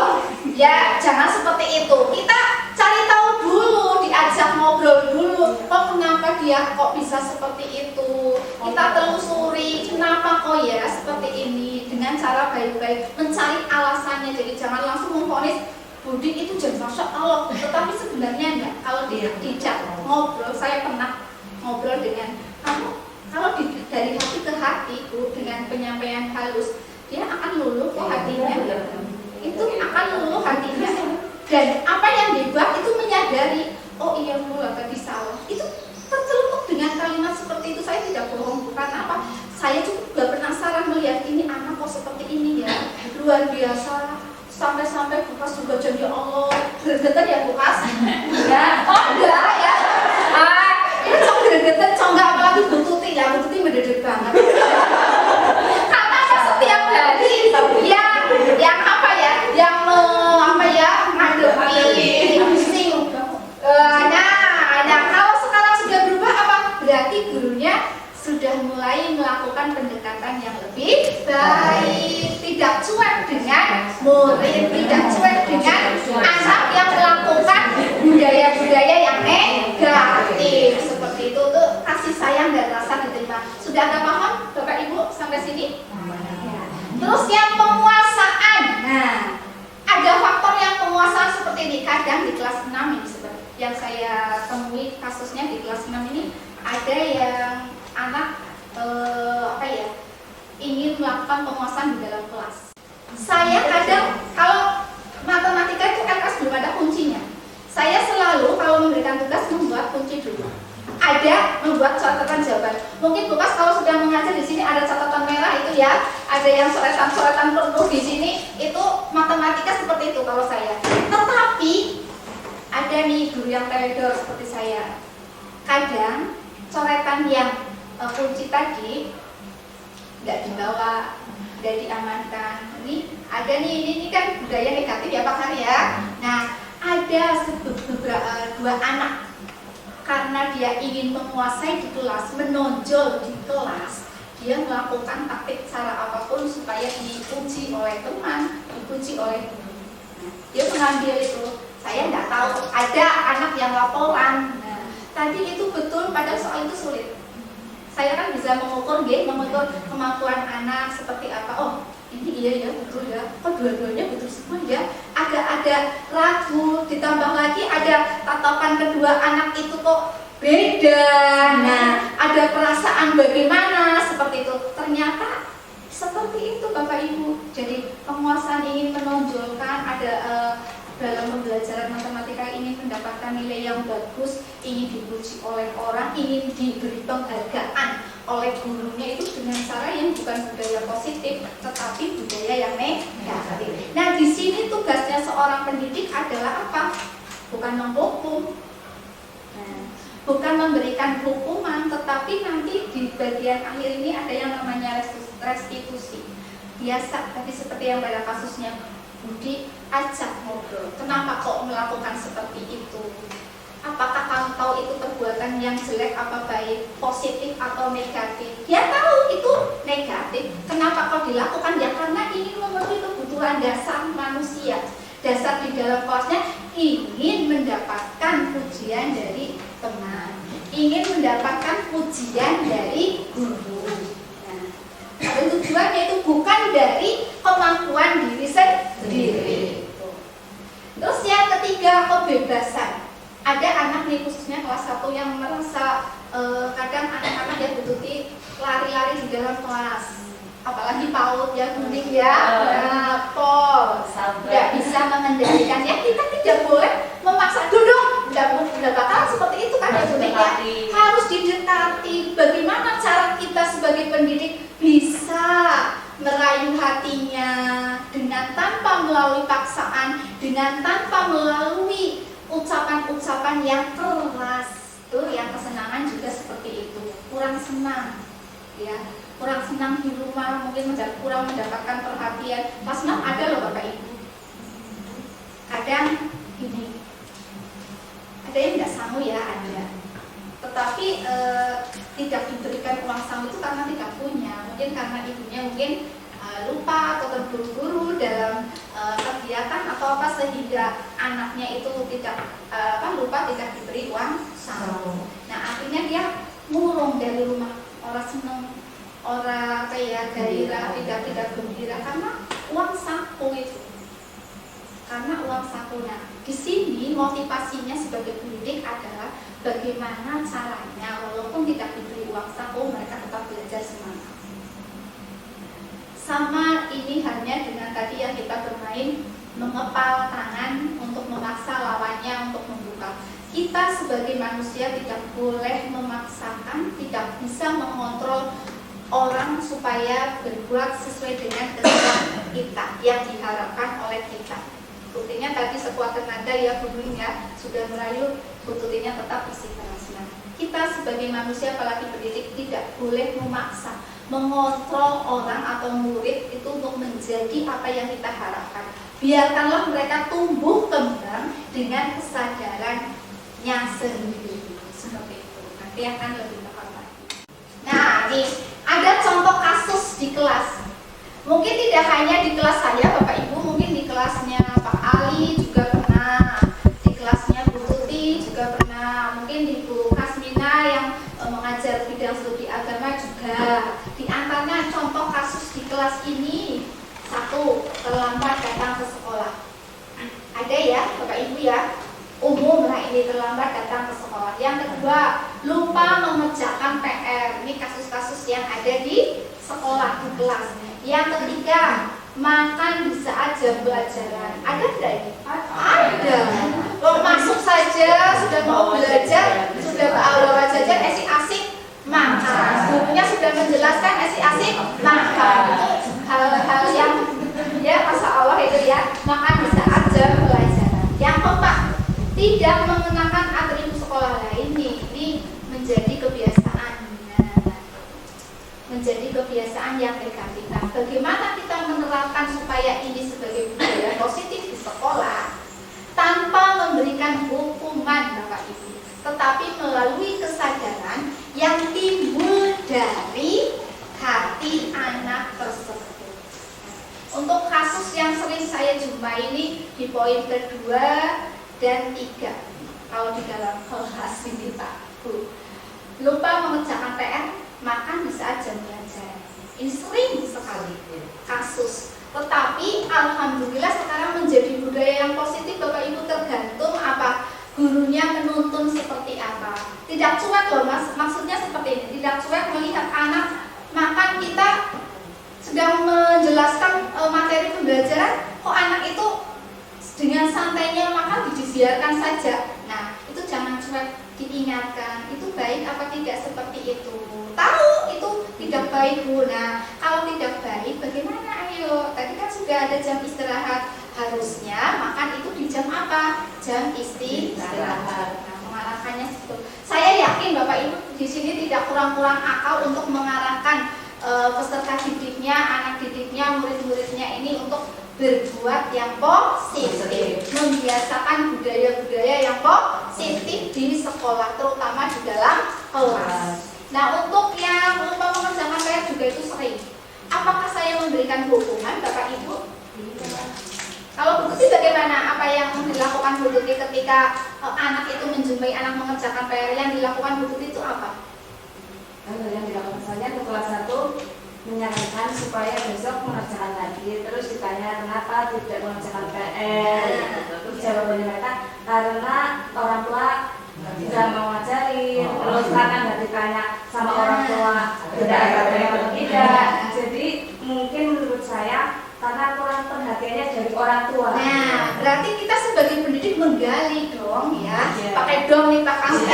Ya jangan seperti itu. Kita cari tahu dulu, diajak ngobrol dulu. Oh kenapa dia kok bisa seperti itu? Kita telusuri kenapa kok ya seperti ini dengan cara baik-baik mencari alasannya. Jadi jangan langsung memvonis Budi itu jangan masya Allah. Tetapi sebenarnya enggak. Kalau dia dijak ngobrol, saya pernah ngobrol dengan kamu. Kalau dari hati ke hati Bu, dengan penyampaian halus, dia akan luluh ke hatinya. Itu akan luluh hatinya. Dan apa yang dibuat itu menyadari, oh iya mula tadi salah. Itu tercelup dengan kalimat seperti itu. Saya tidak bohong, bukan apa. Saya juga penasaran melihat ini anak kok seperti ini ya. Luar biasa. Sampai-sampai Bukas juga jadi Allah. Gregetan ya Bukas? Ya, oh enggak ya. Ini cok gregetan, cok enggak apalagi Bu Tuti ya. Bu Tuti mendadak banget. Karena setiap hari yang apa ya, yang apa ya, ngadepi pusing. Nah kalau sekarang sudah berubah apa? Berarti gurunya sudah mulai melakukan pendekatan yang lebih baik, tidak cuek dengan murid, tidak cuek dengan anak yang melakukan budaya-budaya yang negatif seperti itu. Tuh kasih sayang dan rasa diterima. Sudah agak paham Bapak Ibu sampai sini? Terus yang penguasaan. Nah, ada faktor yang penguasaan seperti ini. Kadang di kelas 6 ini seperti yang saya temui kasusnya di kelas 6 ini ada yang anak apa ya, ingin melakukan penguasaan di dalam kelas. Saya kadang kalau matematika itu LKS belum ada kuncinya. Saya selalu kalau memberikan tugas membuat kunci dulu. Ada membuat catatan jawaban. Mungkin Bukas kalau sudah mengajar di sini ada catatan merah itu ya, ada yang coretan-coretan penuh di sini. Itu matematika seperti itu kalau saya. Tetapi ada nih guru yang teledor seperti saya. Kadang coretan yang kunci tadi nggak dibawa, nggak diamankan. Ini ada nih, ini kan budaya negatif ya Pak Hari ya. Nah ada dua anak karena dia ingin menguasai di kelas, menonjol di kelas, dia melakukan taktik cara apapun supaya dipuji oleh teman, dipuji oleh guru. Nah, dia mengambil itu. Saya nggak tahu. Ada anak yang laporan. Nah, tadi itu betul, padahal soal itu sulit. Saya kan bisa mengukur kemampuan anak seperti apa. Oh, ini iya ya, betul ya. Kok dua-duanya betul semua ya? Agak ada ragu, ditambah lagi ada tatapan kedua anak itu kok beda. Nah, ada perasaan bagaimana seperti itu. Ternyata seperti itu Bapak Ibu. Jadi penguasaan ingin menonjolkan ada dalam pembelajaran matematika ingin mendapatkan nilai yang bagus, ingin dipuji oleh orang, ingin diberi penghargaan oleh gurunya itu dengan cara yang bukan budaya positif, tetapi budaya yang negatif. Nah, di sini tugasnya seorang pendidik adalah apa? Bukan menghukum, bukan memberikan hukuman, tetapi nanti di bagian akhir ini ada yang namanya restitusi. Biasa, tapi seperti yang pada kasusnya Budi, ajak ngobrol. Kenapa kok melakukan seperti itu? Apakah kamu tahu itu perbuatan yang jelek apa baik, positif atau negatif? Dia tahu itu negatif. Kenapa kok dilakukan? Ya karena ingin memenuhi kebutuhan dasar manusia. Dasar di dalam kelasnya ingin mendapatkan pujian dari teman, ingin mendapatkan pujian dari guru. Dan tujuannya itu bukan dari kemampuan diri sendiri. Terus yang ketiga, kebebasan. Ada anak nih khususnya kelas 1 yang merasa kadang anak-anak yang butuh lari-lari di dalam kelas. Apalagi PAUD ya, kuning ya, pol, tidak bisa mengendalikan. Ya kita tidak boleh memaksa duduk, tidak bakal seperti itu kan ya kuning ya. Harus didekati. Bagaimana cara kita sebagai pendidik bisa merayu hati dan tanpa melalui ucapan-ucapan yang keras. Tuh, yang kesenangan juga seperti itu, kurang senang, ya, kurang senang di rumah, mungkin kurang mendapatkan perhatian. Pas ada loh Bapak Ibu, kadang ini ada yang nggak sanggup ya, ada, tetapi tidak diberikan uang saku itu karena tidak punya, mungkin karena ibunya mungkin lupa atau terburu-buru dalam kegiatan atau apa, sehingga anaknya itu tidak lupa, tidak diberi uang saku. Nah, akhirnya dia murung dari rumah, orang seneng, orang gairah, tidak gembira karena uang saku itu. Karena uang saku. Nah, di sini motivasinya sebagai pendidik adalah bagaimana caranya walaupun tidak diberi uang saku mereka tetap belajar semangat. Sama ini halnya dengan tadi yang kita bermain mengepal tangan untuk memaksa lawannya untuk membuka. Kita sebagai manusia tidak boleh memaksakan, tidak bisa mengontrol orang supaya berbuat sesuai dengan kehendak kita yang diharapkan oleh kita. Buktinya tadi sekuat tenaga ya bunyinya sudah merayu, buktinya tetap bersikeras. Nah, kita sebagai manusia apalagi pendidik tidak boleh memaksa, mengontrol orang atau murid itu untuk menjadi apa yang kita harapkan. Biarkanlah mereka tumbuh kembang dengan kesadarannya sendiri, seperti itu. Nanti akan lebih tepat lagi. Nah, nih ada contoh kasus di kelas. Mungkin tidak hanya di kelas saya, Bapak Ibu, mungkin di kelasnya Pak Ali juga pernah, di kelasnya Bu Tuti juga pernah, mungkin di Bu Kasmina yang mengajar bidang studi agama juga. Di antaranya contoh kasus di kelas ini, satu, terlambat datang ke sekolah. Ada ya Bapak Ibu ya, umum lah ini, terlambat datang ke sekolah. Yang kedua, lupa mengerjakan PR. Ini kasus-kasus yang ada di sekolah, di kelas. Yang ketiga, makan di saat jam pelajaran. Ada tidak ini? Ada. Kalau masuk saja sudah mau belajar, sudah bawa jajan, asik-asik makan. Gurunya sudah menjelaskan asik-asik makan. Hal-hal yang ya Masya Allah itu ya, makan di saat jam pelajaran. Yang keempat, tidak mengenakan atribut sekolah lain. Ini menjadi kebiasaan. Menjadi kebiasaan yang negatif. Nah, bagaimana kita menerapkan supaya ini sebagai budaya positif di sekolah tanpa memberikan hukuman Bapak Ibu, tetapi melalui kesadaran yang timbul dari hati anak tersebut. Untuk kasus yang sering saya jumpai ini di poin kedua dan tiga, kalau di dalam kelas ini Pak Bu, lupa mengerjakan PR, makan di saat jam belajar. Ini sering sekali kasus. Tetapi alhamdulillah sekarang menjadi budaya yang positif Bapak Ibu, tergantung apa gurunya menuntun seperti apa. Tidak cuek loh Mas, maksudnya seperti ini. Tidak cuek melihat anak makan, kita sedang menjelaskan materi pembelajaran, kok anak itu dengan santainya makan dibiarkan saja. Nah, itu jangan cuek, diingatkan itu baik apa tidak seperti itu. Tahu itu tidak baik Bu. Nah, kalau tidak baik bagaimana? Ayo, tadi kan sudah ada jam istirahat, harusnya makan itu di jam apa? Jam istirahat. Nah, mengarahkannya itu. Saya yakin Bapak Ibu di sini tidak kurang-kurang akal untuk mengarahkan peserta didiknya, anak didiknya, murid-muridnya ini untuk berbuat yang positif, membiasakan budaya-budaya yang positif di sekolah, terutama di dalam kelas. Nah, untuk yang lupa mengerjakan PR juga itu sering. Apakah saya memberikan hukuman Bapak Ibu? Kalau Bu Tuti bagaimana? Apa yang dilakukan Bu Tuti ketika anak itu menjumpai anak mengerjakan PR? Yang dilakukan Bu Tuti itu apa? Yang dilakukan saya untuk kelas 1 menyarankan supaya besok mengerjakan lagi, terus ditanya kenapa tidak mengerjakan PR, terus jawabannya mereka karena orang tua tidak mau ngajarin, terus karena nggak ditanya sama orang tua tidak ada atau tidak. Jadi mungkin menurut saya karena kurang perhatiannya dari orang tua. Nah, berarti kita sebagai pendidik menggali dong ya, pakai dong nih Pak Kasih.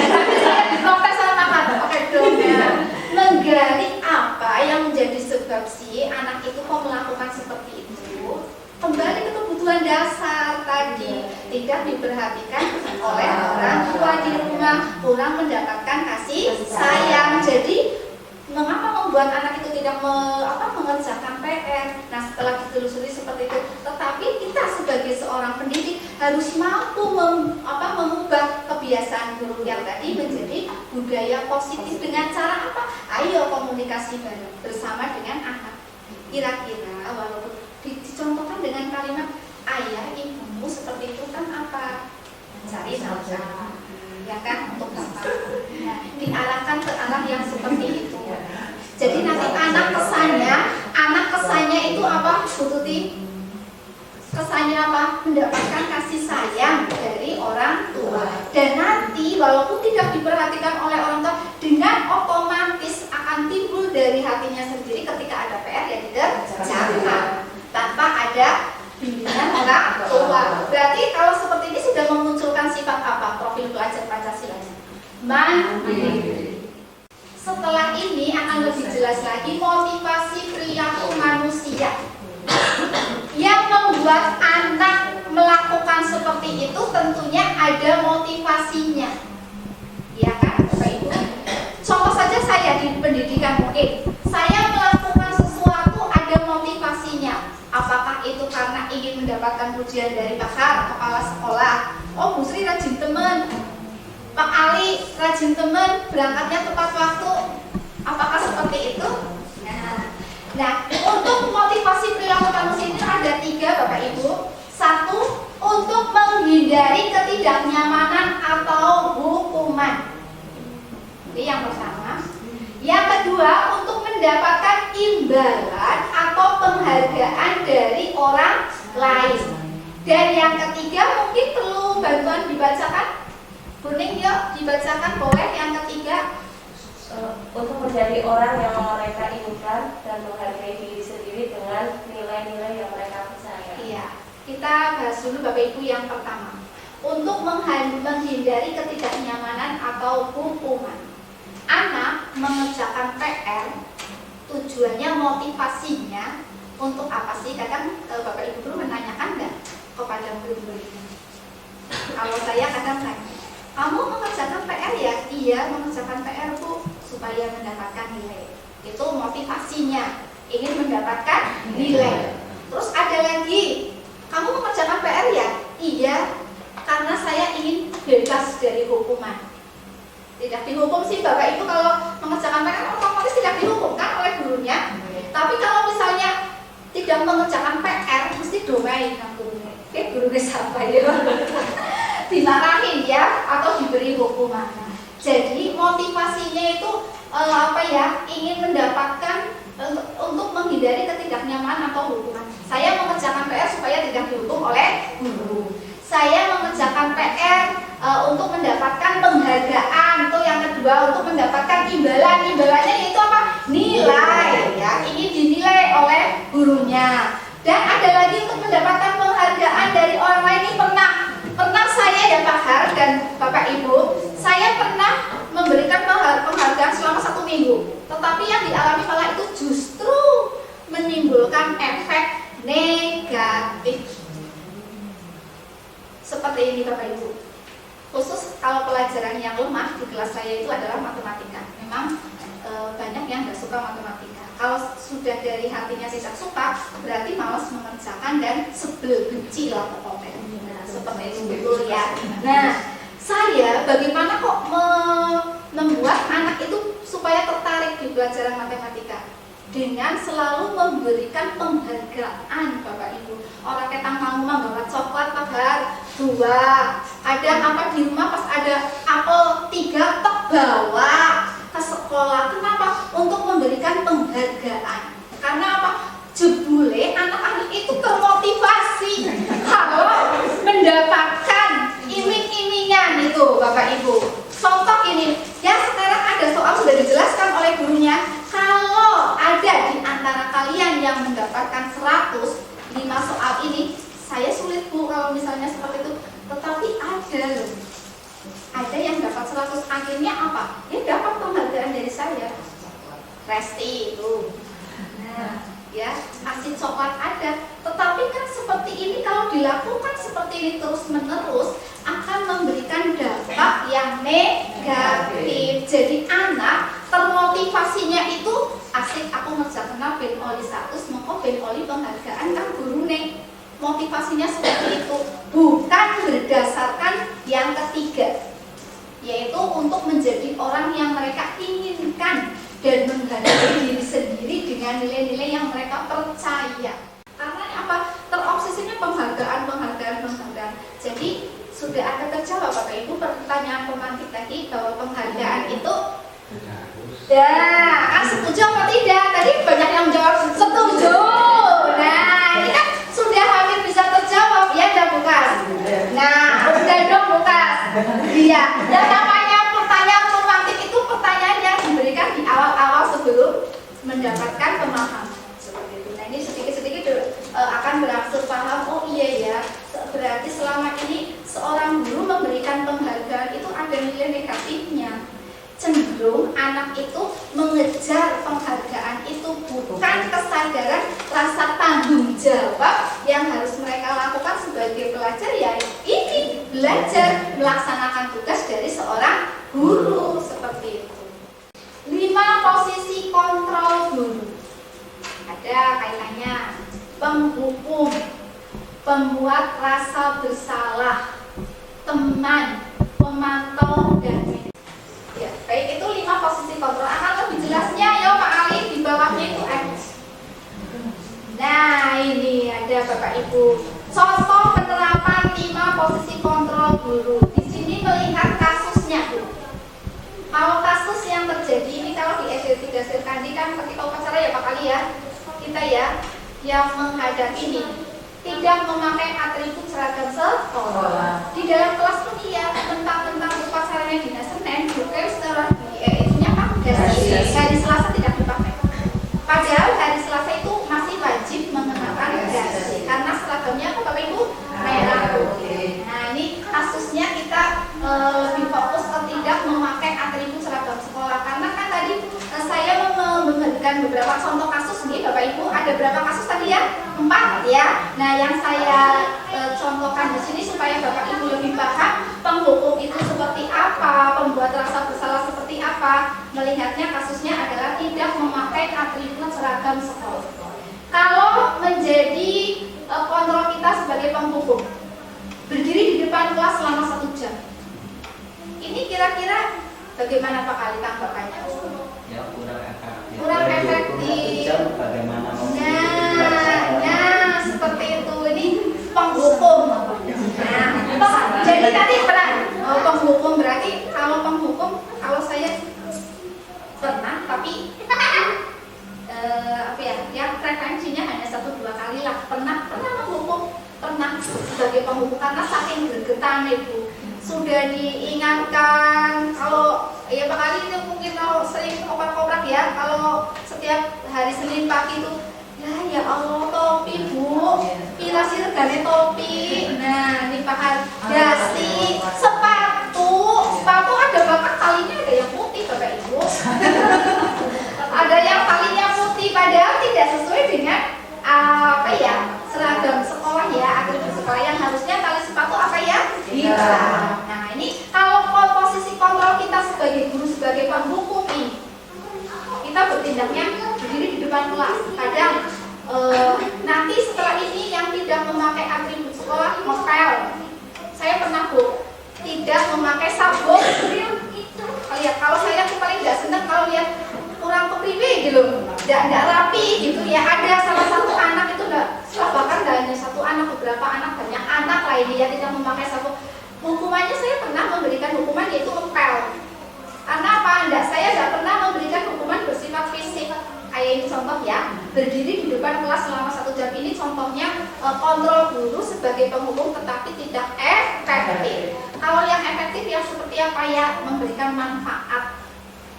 Diprotes sama Pak, pakai dong ya. Menggali apa yang menjadi sebab si anak itu kok melakukan seperti itu. Kembali ke kebutuhan dasar tadi. tidak diperhatikan oleh orang tua di rumah, kurang mendapatkan kasih sayang. Jadi mengapa membuat anak itu tidak mengerjakan PR? Nah, setelah ditelusuri seperti itu, tetapi kita sebagai seorang pendidik harus mampu mengubah kebiasaan buruk yang tadi menjadi budaya positif dengan cara apa? Ayo komunikasi bareng bersama dengan anak. Kira-kira walaupun dicontohkan dengan kalimat ayah ibumu seperti itu kan apa? Cari nafkah, ya kan, untuk bapak. Nah, diarahkan ke arah yang seperti itu. Jadi nanti anak kesannya itu apa, Bu Tuti? Kesannya apa? Mendapatkan kasih sayang dari orang tua. Dan nanti walaupun tidak diperhatikan oleh orang tua, dengan otomatis akan timbul dari hatinya sendiri ketika ada PR yang dikerjakan tanpa ada bimbingan orang tua. Berarti kalau seperti ini sudah memunculkan sifat apa? Profil pelajar Pancasila. Mandiri. Setelah ini akan lebih jelas lagi motivasi perilaku manusia yang membuat anak melakukan seperti itu. Tentunya ada motivasinya, ya kan, Bapak Ibu? Contoh saja saya di pendidikan, mungkin saya melakukan sesuatu ada motivasinya. Apakah itu karena ingin mendapatkan pujian dari pakar, kepala sekolah? Oh, Bu Sri rajin teman, Pak Ali rajin teman, berangkatnya tepat waktu. Apakah seperti itu? Nah, untuk motivasi perilaku manusia itu ada 3, Bapak Ibu. 1, untuk menghindari ketidaknyamanan atau hukuman. Ini yang pertama. Yang kedua, untuk mendapatkan imbalan atau penghargaan dari orang lain. Dan yang ketiga, mungkin perlu bantuan dibacakan. Kuning, yuk dibacakan, boleh. Yang ketiga, untuk menjadi orang yang mereka inginkan dan menghargai diri sendiri dengan nilai-nilai yang mereka percaya. iya, kita bahas dulu Bapak Ibu yang pertama. Untuk menghindari ketidaknyamanan atau hukuman. Anak mengerjakan PR, tujuannya, motivasinya untuk apa sih? Kadang Bapak Ibu guru menanyakan nggak kepada guru-guru? Kalau saya kadang tanya, kamu mengerjakan PR ya? Iya, mengerjakan PR Bu, supaya mendapatkan nilai. Itu motivasinya, ingin mendapatkan nilai. Terus ada lagi, kamu mengerjakan PR ya? Iya, karena saya ingin bebas dari hukuman. Tidak dihukum sih Bapak Ibu kalau mengerjakan PR, otomatis tidak dihukum kan oleh gurunya. Tapi kalau misalnya tidak mengerjakan PR, mesti domain kan gurunya. Gurunya sampai ya, dimarahin ya, atau diberi hukuman. Jadi motivasinya itu ingin mendapatkan untuk menghindari ketidaknyamanan atau hukuman. Saya mengerjakan PR supaya tidak dihukum oleh guru. Saya mengerjakan PR untuk mendapatkan penghargaan. Itu yang kedua, untuk mendapatkan imbalan. Imbalannya itu apa? Nilai, ya, ingin dinilai oleh gurunya. Dan ada lagi untuk mendapatkan penghargaan dari orang lain. Ini pernah saya ya Pak Har dan Bapak Ibu, saya pernah memberikan penghargaan selama 1 minggu. Tetapi yang dialami malah itu justru menimbulkan efek negatif. Seperti ini Bapak Ibu. Khusus kalau pelajaran yang lemah di kelas saya itu adalah matematika. Memang banyak yang nggak suka matematika. Kalau sudah dari hatinya tidak suka, berarti malas mengerjakan dan sebel, benci lah pokoknya. Nah, seperti itu betul ya. Nah, saya bagaimana kok membuat anak itu supaya tertarik di pelajaran matematika? Dengan selalu memberikan penghargaan Bapak Ibu. Orang ketang mau membawa coklat Pak Har 2, ada apa di rumah pas ada apel 3, tok bawa ke sekolah. Kenapa? Untuk memberikan penghargaan. Karena apa? Jebule anak-anak itu termotivasi kalau mendapatkan iming-imingan itu Bapak Ibu. Contoh ini, ya sekarang ada soal sudah dijelaskan oleh gurunya. Kalau ada di antara kalian yang mendapatkan 100 5 soal ini, saya sulit Bu kalau misalnya seperti itu. Tetapi ada loh, ada yang dapat 100, akhirnya apa? Dia dapat penghargaan dari saya. Resti itu, nah ya kasih coklat ada. Tetapi kan seperti ini kalau di dilakukan seperti ini terus-menerus akan memberikan dampak yang negatif. Jadi anak termotivasinya itu asik, aku ngerjakan Ben Oli 100, maka Ben Oli penghargaan kan gurune. Motivasinya seperti itu, bukan berdasarkan yang ketiga, yaitu untuk menjadi orang yang mereka inginkan dan menghargai diri sendiri dengan nilai-nilai yang mereka percaya. Karena apa? Terobsesinya penghargaan. Jadi sudah ada terjawab Bapak Ibu pertanyaan pemantik tadi bahwa penghargaan itu ya, kan setuju apa tidak? Tadi banyak yang jawab setuju. Nah, ini kan sudah hampir bisa terjawab ya, udah Bukas. Nah, udah dong Bukas. Iya, dan namanya pertanyaan pemantik itu pertanyaan yang diberikan di awal-awal sebelum mendapatkan pemahaman seperti itu. Nah, ini sedikit-sedikit akan berangsur paham. Oh iya ya, berarti selama ini seorang guru memberikan penghargaan itu ada nilai negatifnya. Cenderung anak itu mengejar penghargaan itu bukan kesadaran rasa tanggung jawab yang harus mereka lakukan sebagai pelajar, ya ini belajar melaksanakan tugas dari seorang guru seperti itu. 5 posisi kontrol guru. Ada kaitannya penghukum, pembuat rasa bersalah, teman, pemantau, dan ya, baik, itu 5 posisi kontrol. Akan lebih jelasnya ya Pak Ali, di bawahnya itu ada. Nah, ini ada Bapak Ibu contoh penerapan 5 posisi kontrol guru. Di sini melihat kasusnya Bu. Kalau kasus yang terjadi ini, kalau di SD 3 Sirkandi kan ketika upacara ya Pak Ali ya, kita ya yang menghadapi ini tidak memakai atribut seragam sekolah. Di dalam kelas pun iya, tentang upacaranya dinas Senin, bukan setelah itunya pakai. Hari Selasa tidak dipakai. Padahal hari Selasa itu masih wajib mengenakan dasi karena seragamnya apa Bapak Ibu? Merah putih. Nah, ini kasusnya kita lebih fokus ke tidak memakai atribut seragam sekolah, karena kan tadi saya memberikan beberapa contoh kasus nih Bapak Ibu. Ada berapa kasus tadi ya? 4 ya. Nah, yang saya contohkan di sini supaya Bapak Ibu lebih paham penghukum itu seperti apa, pembuat rasa bersalah seperti apa. Melihatnya kasusnya adalah tidak memakai atribut seragam sekolah. Kalau menjadi kontrol kita sebagai penghukum, berdiri di depan kelas selama 1 jam. Ini kira-kira bagaimana Pak Kali tanggapannya? Ya, kurang efektif. Kurang efektif. Bagaimana Nah, seperti itu. Ini penghukum. Nah, jadi tadi penghukum berarti kalau penghukum, kalau saya pernah, tapi apa ya? Yang frekuensinya hanya 1-2 kali lah. Pernah menghukum, pernah sebagai penghukum karena saking gregetan Ibu. Sudah diingatkan, kalau ya Pak Kali itu mungkin kalau sering oprak-oprak ya, kalau setiap hari Senin pagi itu ya Allah topi Bu, pilasi regane topi. Nah, ini Pak Kali dasi, sepatu ada bahkan talinya ada yang putih Bapak Ibu. Ada yang talinya putih padahal tidak sesuai dengan apa ya, seragam sekolah ya, atribut sekolah yang harusnya tali sepatu apa ya? Hitam. Nah, ini kalau posisi kontrol kita sebagai guru, sebagai penghukum ini, kita bertindaknya berdiri di depan kelas. Kadang nanti setelah ini yang tidak memakai atribut sekolah ngepel. Saya pernah Bu, tidak memakai sabuk. Lihat, kalau saya tuh paling nggak seneng kalau lihat kurang kepriwe gitu, nggak rapi gitu ya. Ada salah satu anak itu bahkan nggak hanya 1 anak, beberapa anak, banyak anak lah ini ya tidak memakai sabuk. Hukumannya saya pernah memberikan hukuman yaitu ngepel. Karena apa? Saya nggak pernah memberikan hukuman bersifat fisik. Kayak ini contoh ya, berdiri di depan kelas selama 1 jam. Ini contohnya kontrol guru sebagai penghukum tetapi tidak efektif. Kalau yang efektif yang seperti apa ya? Memberikan manfaat.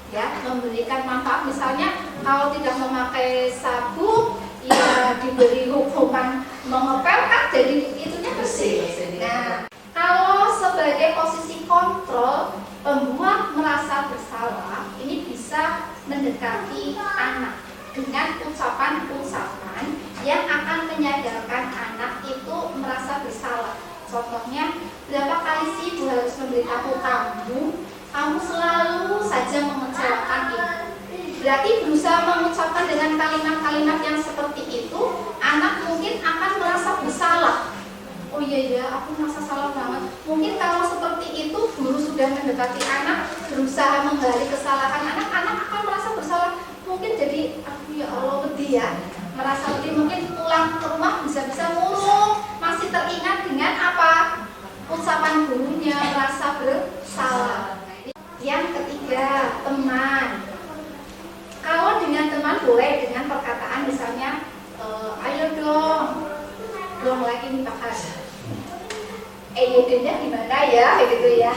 Ya, memberikan manfaat, misalnya kalau tidak memakai sabuk ya diberi hukuman mengepel kan jadi itunya bersih. Nah, kalau sebagai posisi kontrol pembuat merasa bersalah, ini bisa mendekati anak dengan ucapan-ucapan yang akan menyadarkan anak itu merasa bersalah Contohnya, berapa kali sih ibu harus memberitahu kamu selalu saja mengecewakan ibu. Berarti berusaha mengucapkan dengan kalimat-kalimat yang seperti itu, anak mungkin akan merasa bersalah. Oh iya, aku merasa salah banget. Mungkin kalau seperti itu, guru sudah mendekati anak, berusaha menggali kesalahan anak akan merasa bersalah. Mungkin jadi, ya Allah, pedih ya. Merasa pedih, mungkin pulang ke rumah bisa-bisa murung, masih teringat dengan apa? Ucapan gurunya, merasa bersalah. Yang ketiga, teman. Kalau dengan teman boleh dengan perkataan misalnya, ayo dong lagi nih Pak Has. EYD-nya gimana ya, gitu ya.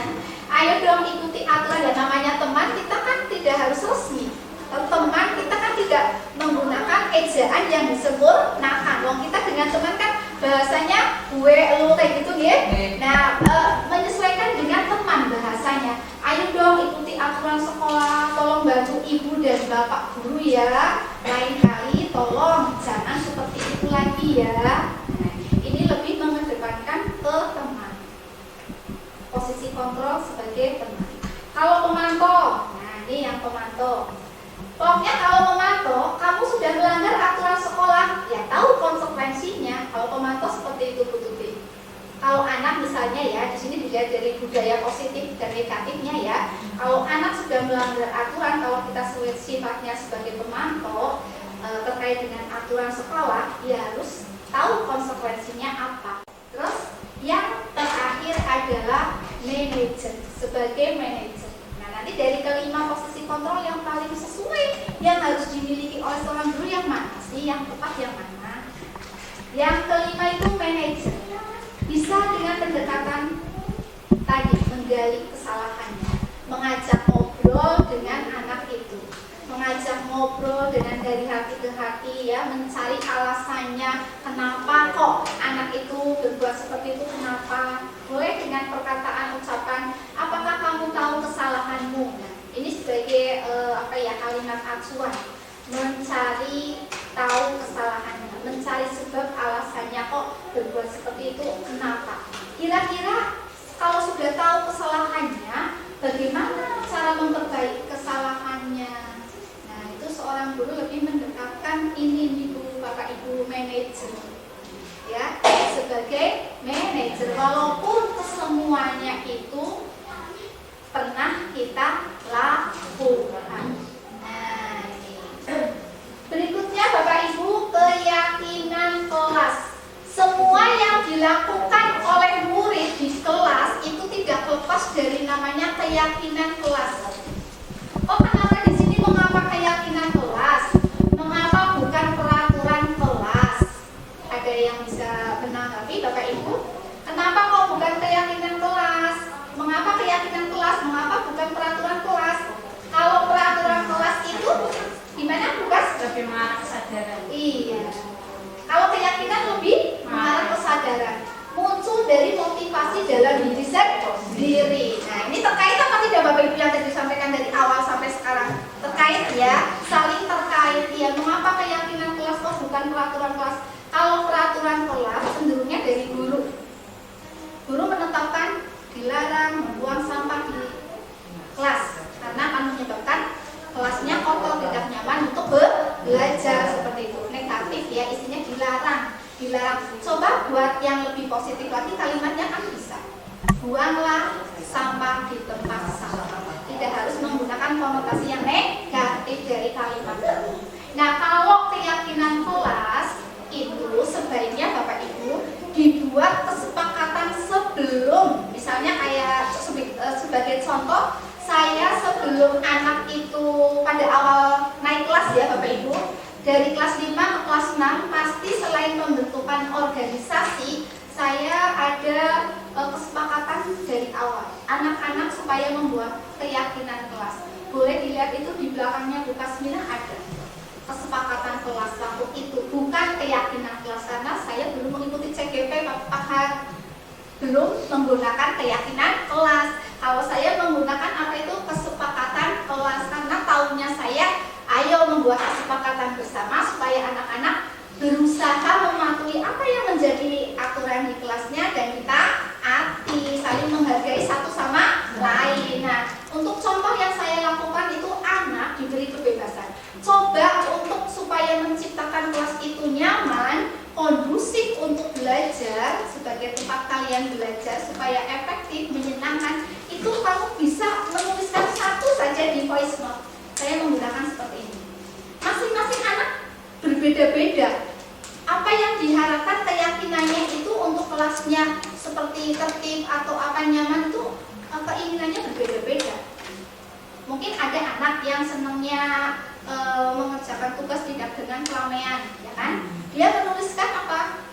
Ayo dong ikuti aturan, ya namanya teman kita kan tidak harus resmi. Teman kita kan tidak menggunakan ejaan yang disempurnakan. Wong kita dengan teman kan bahasanya gue, lu kayak gitu ya. Nah, menyesuaikan dengan teman bahasanya. Ayo dong ikuti aturan sekolah, tolong bantu ibu dan bapak guru ya. Lain kali tolong jangan seperti itu lagi ya. Nah, ini lebih mengedepankan ke teman. Posisi kontrol sebagai teman. Kalau pemantau, nah ini yang pemantau. Pokoknya kalau pemantau, kamu sudah melanggar aturan sekolah, ya tahu konsekuensinya. Kalau pemantau seperti itu Bu Tuti. Kalau anak misalnya ya, di sini dilihat dari budaya positif dan negatifnya ya. Kalau anak sudah melanggar aturan, kalau kita sifatnya sebagai pemantau terkait dengan aturan sekolah, ya harus tahu konsekuensinya apa. Terus yang terakhir adalah manajer, sebagai manajer. Nah, nanti dari kelima posisi kontrol yang paling sesuai yang harus dimiliki oleh seorang guru yang mana sih? Yang tepat yang mana? Yang kelima itu manajer. Bisa dengan pendekatan tadi, menggali kesalahannya, mengajak ngobrol dengan anak itu, mengajak ngobrol dengan dari hati ke hati ya, mencari alasannya kenapa kok anak itu berbuat seperti itu, kenapa. Boleh dengan perkataan ucapan, apakah kamu tahu kesalahanmu? Nah, ini sebagai kalimat acuan, mencari tahu kesalahannya, mencari sebab alasannya kok berbuat seperti itu, kenapa. Kira-kira kalau sudah tahu kesalahannya, bagaimana cara memperbaiki kesalahannya? Nah, itu seorang guru lebih mendekatkan ini ibu, bapak ibu manajer ya, sebagai manajer, walaupun kesemuanya itu pernah kita lakukan. Nah, ini. Berikutnya Bapak Ibu, keyakinan kelas. Semua yang dilakukan oleh murid di kelas itu tidak lepas dari namanya keyakinan kelas. Oh, kenapa di sini mengapa keyakinan kelas? Mengapa bukan peraturan kelas? Ada yang bisa menanggapi Bapak Ibu? Kenapa kok bukan keyakinan kelas? Mengapa keyakinan kelas? Mengapa bukan peraturan kelas? Kalau peraturan kelas itu gimana Bukas? Lebih mengarah kesadaran. Iya. Kalau keyakinan lebih mengarah kesadaran, muncul dari motivasi dalam diri sendiri. Nah, ini terkait apa tidak Bapak Ibu yang tadi disampaikan dari awal sampai sekarang? Terkait ya, saling terkait ya. Mengapa keyakinan kelas kok bukan peraturan kelas? Kalau peraturan kelas cenderungnya dari guru. Guru menetapkan dilarang membuang sampah di kelas karena akan menyebabkan kelasnya kotor, tidak nyaman untuk belajar, seperti itu. Negatif ya, isinya dilarang. Coba buat yang lebih positif lagi, kalimatnya kan bisa. Buanglah sampah di tempat sampah. Tidak harus menggunakan konotasi yang negatif dari kalimat itu. Nah, kalau keyakinan kelas itu sebaiknya Bapak Ibu dibuat kesepakatan sebelum, misalnya kayak sebagai contoh, saya sebelum anak itu pada awal naik kelas ya Bapak Ibu, dari kelas 5 ke kelas 6 pasti selain pembentukan organisasi, saya ada kesepakatan dari awal anak-anak supaya membuat keyakinan kelas. Boleh dilihat itu di belakangnya Lukas 9 ada kesepakatan kelas waktu itu, bukan keyakinan kelas, karena saya belum mengikuti CGP Pak, belum menggunakan keyakinan kelas. Kalau saya menggunakan apa itu kesepakatan kelas, karena tahunnya saya ayo membuat kesepakatan bersama supaya anak-anak berusaha mematuhi apa yang menjadi aturan di kelasnya dan kita belajar, sebagai tempat kalian belajar supaya efektif, menyenangkan, itu kamu bisa menuliskan satu saja di voice note. Saya menggunakan seperti ini. Masing-masing anak berbeda-beda. Apa yang diharapkan keyakinannya itu untuk kelasnya seperti tertib atau apa nyaman itu keinginannya berbeda-beda. Mungkin ada anak yang senangnya mengerjakan tugas tidak dengan keramaian, ya kan? Dia menuliskan apa?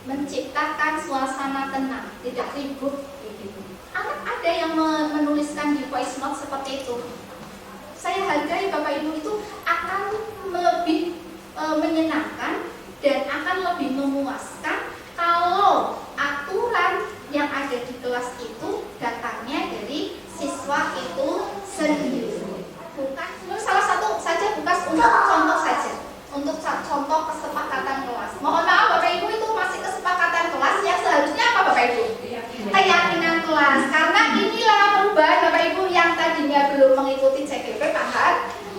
Menciptakan suasana tenang, tidak ribut, gitu. Anak ada yang menuliskan di voice note seperti itu. Saya hargai Bapak Ibu itu akan lebih menyenangkan dan akan lebih memuaskan kalau aturan yang ada di kelas itu datangnya dari siswa itu sendiri. Bukan salah satu saja, bukan untuk contoh saja, untuk contoh kesepakatan kelas. Mohon maaf Bapak Ibu, itu masih kesepakatan kelas yang seharusnya apa Bapak Ibu? Keyakinan kelas. Karena inilah perubahan Bapak Ibu yang tadinya belum mengikuti CGP paham.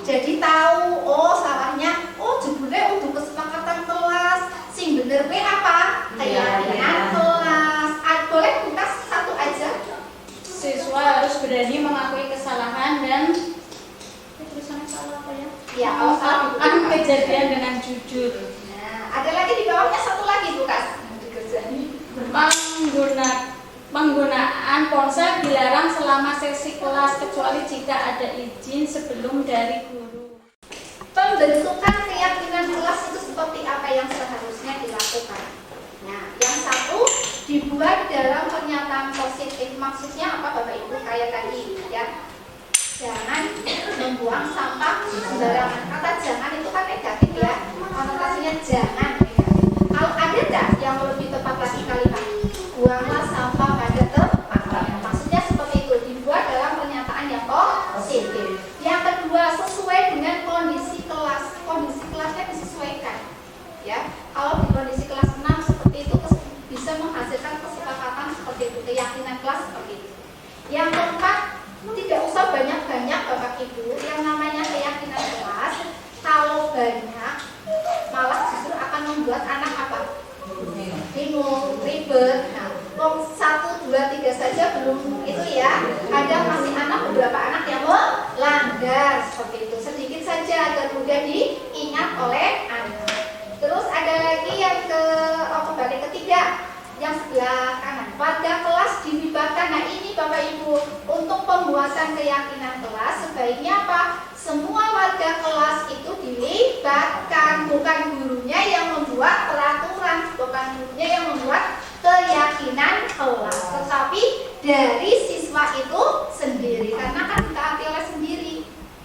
Jadi tahu, oh salahnya, oh jebule untuk kesepakatan kelas. Sing bener be apa? Keyakinan kelas. Boleh buka satu aja. Siswa harus berani mengakui kesalahan dan tulisannya salah apa ya? Ya, kalau salah melakukan kejadian dengan jujur. Nah, ada lagi di bawahnya satu lagi bukan? Penggunaan ponsel dilarang selama sesi kelas kecuali jika ada izin sebelum dari guru. Pembentukan keyakinan kelas itu seperti apa yang seharusnya dilakukan. Nah, yang satu dibuat dalam pernyataan positif. Maksudnya apa Bapak Ibu? Kayak tadi ya. Jangan membuang sampah sembarangan. Kata jangan itu kan negatif ya. Konotasinya jangan. Kalau ada enggak yang lebih tepat lagi kalimat? Buanglah sampah pada tempatnya. Maksudnya seperti itu, dibuat dalam pernyataan yang positif. Yang kedua, sesuai dengan kondisi kelas. Kondisi kelasnya disesuaikan. Ya, kalau di kondisi kelas 6 seperti itu bisa menghasilkan kesepakatan seperti itu, keyakinan kelas seperti itu. Yang keempat, tidak usah banyak-banyak Bapak Ibu. Yang namanya keyakinan kelas, kalau banyak malah justru akan membuat anak apa? Bingung, ribet. Nah, 1, 2, 3 saja belum itu ya. Ada masih beberapa anak yang melanggar seperti itu. Sedikit saja agar mudah diingat oleh anak. Terus ada lagi yang kembali ketiga, yang sebelah kanan. Warga kelas dilibatkan. Nah ini Bapak Ibu, untuk pembuatan keyakinan kelas sebaiknya apa? Semua warga kelas itu dilibatkan, bukan gurunya yang membuat peraturan, bukan gurunya yang membuat keyakinan kelas, tetapi dari siswa itu sendiri, karena kan ditaati oleh sendiri.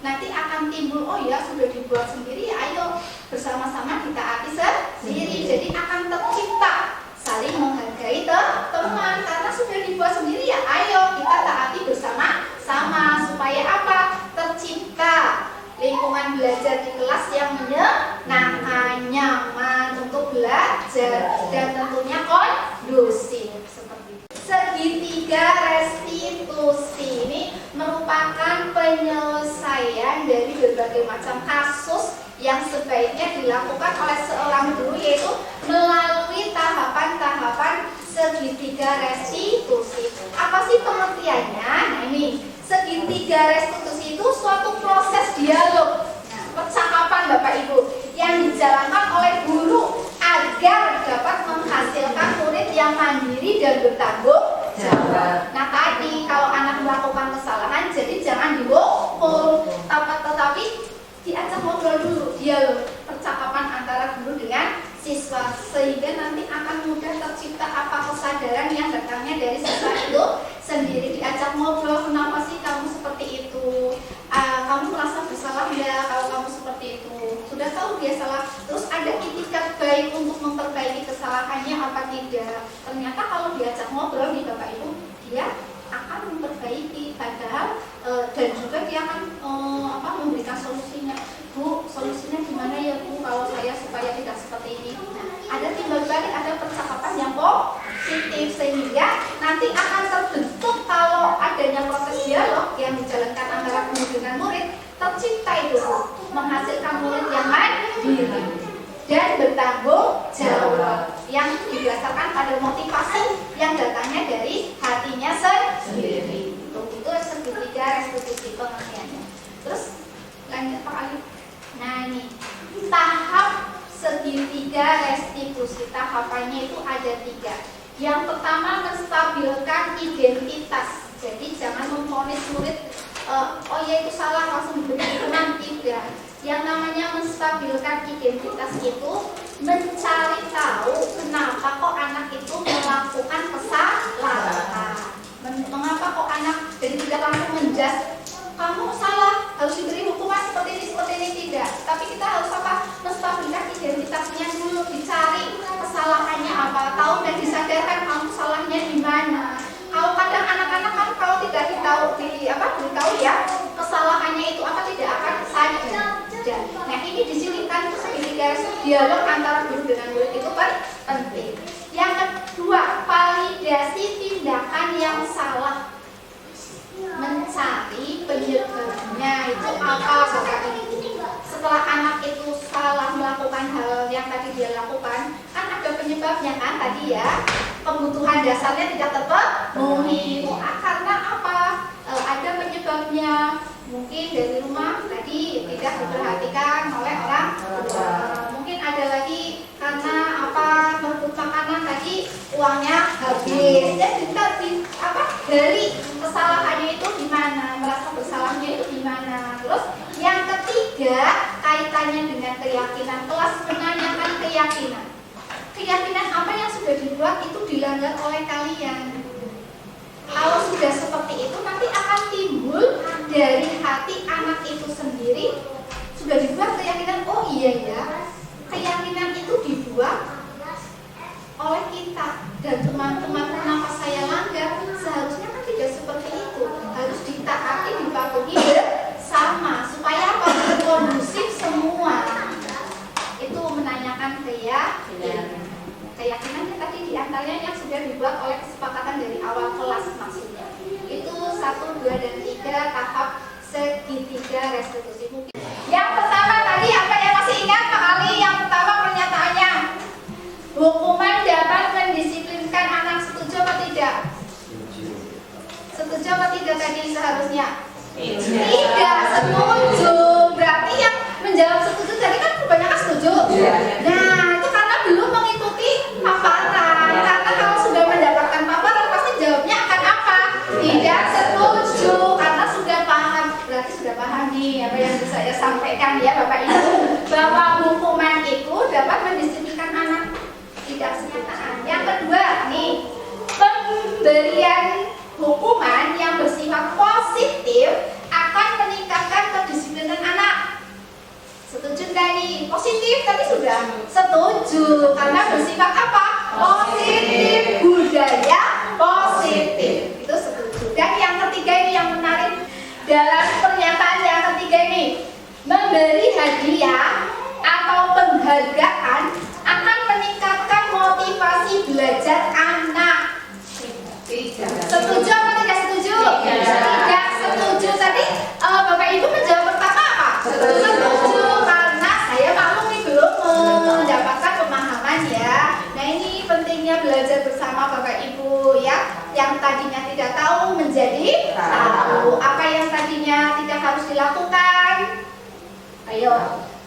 Nanti akan timbul, oh ya sudah dibuat sendiri, ya ayo bersama-sama ditaati sendiri. Jadi akan tercipta saling menghargai teman, karena sudah dibuat sendiri, ya ayo kita taati bersama-sama supaya apa? Tercipta lingkungan belajar di kelas yang menyenangkan, nyaman untuk belajar dan tentunya kondusif seperti itu. Segitiga restitusi ini merupakan penyelesaian dari berbagai macam kasus yang sebaiknya dilakukan oleh seorang guru, yaitu melalui tahapan-tahapan segitiga restitusi. Apa sih pengertiannya? Nah ini, segitiga restitusi itu suatu proses dialog, percakapan Bapak Ibu yang dijalankan oleh guru agar dapat menghasilkan murid yang mandiri dan bertanggung jawab. Nah tadi kalau anak melakukan kesalahan, jadi jangan dihukum, tetapi diajak ngobrol dulu, dialog, percakapan antara guru dengan siswa, sehingga nanti akan mudah tercipta apa kesadaran yang datangnya dari siswa itu sendiri. Diajak ngobrol, kenapa sih kamu seperti itu? Kamu merasa bersalah nggak kalau kamu seperti itu? Sudah tahu dia salah, terus ada itikat baik untuk memperbaiki kesalahannya apa tidak? Ternyata kalau diajak ngobrol nih Bapak Ibu, dia akan memperbaiki, padahal dan juga dia akan memberikan solusinya. Bu, solusinya gimana ya Bu kalau saya supaya tidak seperti ini? Nah, ada timbal balik, ada percakapan yang positif, sehingga nanti akan terbentuk kalau adanya proses dialog yang dijalankan antara guru dengan murid, tercipta itu menghasilkan murid yang mandiri dan bertanggung jawab. yang didasarkan pada motivasi yang datangnya dari hatinya sendiri. Itu segitiga restitusi pengertiannya. Terus lanjut Pak Ali. Nah ini tahap segitiga restitusi, tahapannya itu ada 3. Yang pertama menstabilkan identitas. Jadi jangan memvonis murid oh ya itu salah langsung diberi hukuman, tidak. Yang namanya menstabilkan identitas itu mencari tahu kenapa kok anak itu melakukan kesalahan. Mengapa kok anak jadi tidak langsung menjas kamu salah harus diberi hukuman seperti ini tidak. Tapi kita harus menstabilkan identitasnya dulu, dicari kesalahannya apa, tahu dan disadarkan kamu salahnya di mana. Kalau kadang anak-anak kan kalau tidak beritahu ya kesalahannya itu apa tidak akan sadar. Nah ini disilipkan segitiga dialog antara guru dengan murid itu penting. Yang kedua, validasi tindakan yang salah. Mencari penyebabnya itu apa Bapak Ibu. Setelah anak itu salah melakukan hal yang tadi dia lakukan, kan ada penyebabnya kan tadi ya. Kebutuhan dasarnya tidak terpenuhi. Karena apa? Ada penyebabnya. Mungkin dari rumah tadi tidak diperhatikan oleh orang tua. Mungkin ada lagi karena berebut makanan tadi uangnya habis. Jadi dari kesalahannya itu di mana, merasa bersalahnya itu di mana. Terus yang ketiga kaitannya dengan keyakinan. Kelas menanyakan keyakinan. Keyakinan apa yang sudah dibuat itu dilanggar oleh kalian. Kalau sudah seperti itu nanti akan timbul dari hati anak itu sendiri. Sudah dibuat keyakinan, oh iya ya, keyakinan itu dibuat oleh kita. Dan teman-teman kenapa saya langgar, seharusnya kan tidak seperti itu. Harus ditaati, dipatuhi bersama supaya kondusif semua. Itu menanyakan keyakinannya tadi diantaranya yang sudah dibuat oleh kesepakatan dari awal kelas maksudnya. Itu 1, 2, dan 3 tahap segitiga restitusi. Mungkin yang pertama tadi apa yang masih ingat Pak Ali? Yang pertama pernyataannya hukuman dapat mendisiplinkan anak, setuju atau tidak? Setuju atau tidak tadi seharusnya? Tidak setuju. Berarti yang menjawab setuju tadi kan kebanyakan setuju. Nah itu karena belum mengikuti paparan. Karena kalau sudah mendapatkan paparan pasti jawabnya akan apa? Tidak setuju. Karena sudah paham. Berarti sudah paham nih apa yang saya sampaikan ya Bapak Ibu, bahwa hukuman itu dapat mendisiplinkan anak. Tidak senyataan. Yang kedua nih, pemberian hukuman yang bersifat positif akan meningkatkan kedisiplinan anak. Setuju nggak nih? Positif tadi sudah setuju karena bersifat apa? Positif, budaya positif. Itu setuju. Dan yang ketiga ini yang menarik dalam pernyataan yang ketiga ini, memberi hadiah atau penghargaan akan meningkatkan motivasi belajar anak. Setuju apa tidak setuju? Tidak setuju. Tadi Bapak Ibu menjawab pertama apa? Setuju karena saya maklum nih belum mendapatkan pemahaman ya. Nah ini pentingnya belajar bersama Bapak Ibu ya. Yang tadinya tidak tahu menjadi tahu. Apa yang tadinya tidak harus dilakukan, ayo.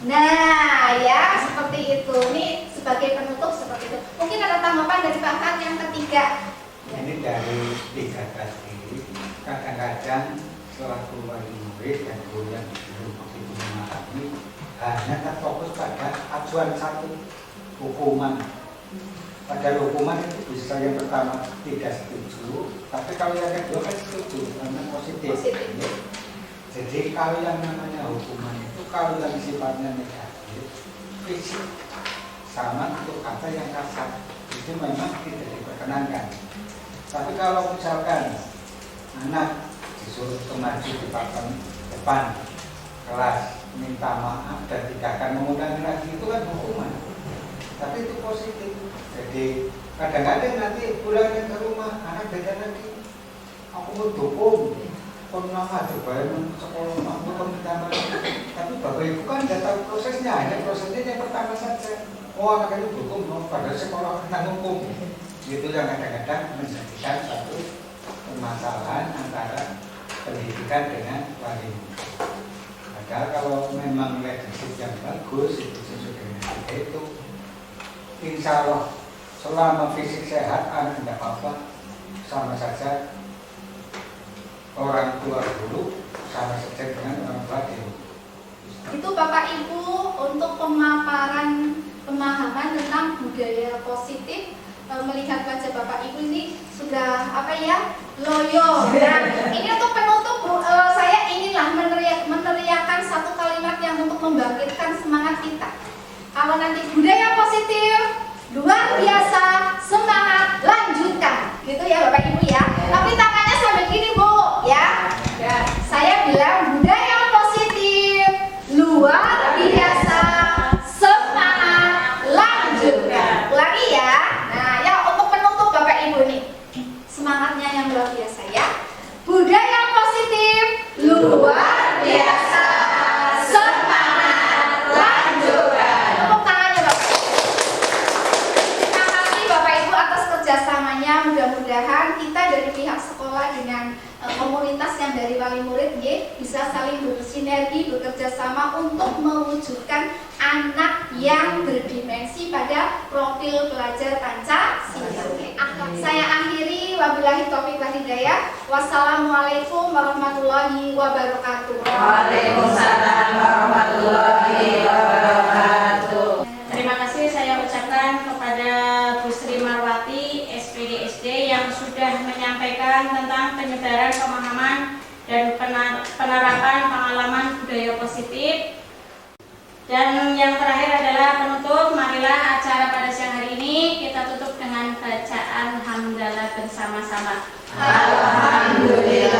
Nah ya seperti itu. Ini sebagai penutup seperti itu. Mungkin ada tanggapan dari Pak Han yang ketiga. Ini dari 3 tadi, kadang-kadang selaku wali murid dan guru yang begitu memahami hanya terfokus pada acuan satu, hukuman. Pada hukuman itu bisa yang pertama tidak setuju, tapi kalau yang kedua kan setuju karena positif. Jadi kalau yang namanya hukuman itu kalau yang sifatnya negatif, fisik sama untuk kata yang kasar itu memang tidak diperkenankan. Tapi kalau misalkan anak disuruh maju di depan kelas minta maaf dan tidak akan mengulangi lagi, itu kan hukuman. Tapi itu positif. Jadi kadang-kadang nanti pulangnya ke rumah anak beda lagi. Aku mau dukung, kon nama coba sekolah aku minta maaf. Tapi Bapak Ibu kan tidak tahu prosesnya, hanya prosesnya yang pertama saja. oh anak itu hukum, padahal sekolah tentang hukum. Itu yang kadang-kadang menjadikan satu permasalahan antara pendidikan dengan wali murid. Padahal kalau memang leadership yang bagus itu sesuai dengan itu, insya Allah selama fisik sehat anak tidak apa-apa, sama saja orang tua guru sama saja dengan orang tua guru. Itu Bapak Ibu untuk pemaparan pemahaman tentang budaya positif. Melihat wajah Bapak Ibu ini sudah loyo. Nah, ini untuk penutup saya inginlah meneriakan satu kalimat yang untuk membangkitkan semangat kita. Kalau nanti budaya positif luar biasa, semangat, lanjutkan, gitu ya Bapak Ibu ya. Tapi tangannya sambil gini Bu, ya. Saya bilang budaya positif luar biasa, semangat, lanjutkan. Ulangi ya. Bapak Ibu nih, semangatnya yang luar biasa ya. Budaya positif luar biasa, semangat, lanjutkan. Tepuk tangannya Bapak. Terima kasih Bapak Ibu atas kerjasamanya. Mudah-mudahan kita dari pihak sekolah dengan komunitas yang dari wali murid bisa saling bersinergi, bekerja sama untuk mewujudkan anak yang berdimensi pada profil pelajar Pancasila. Saya akhiri, wabillahi taufiq wal hidayah. Wassalamualaikum warahmatullahi wabarakatuh. Waalaikumsalam warahmatullahi wabarakatuh. Terima kasih saya ucapkan kepada Bu Sri Marwati, SPD SD yang sudah menyampaikan tentang penyebaran pemahaman dan penerapan pengalaman budaya positif. Dan yang terakhir adalah penutup. Marilah acara pada siang hari ini kita tutup dengan bacaan hamdalah bersama-sama. Alhamdulillah.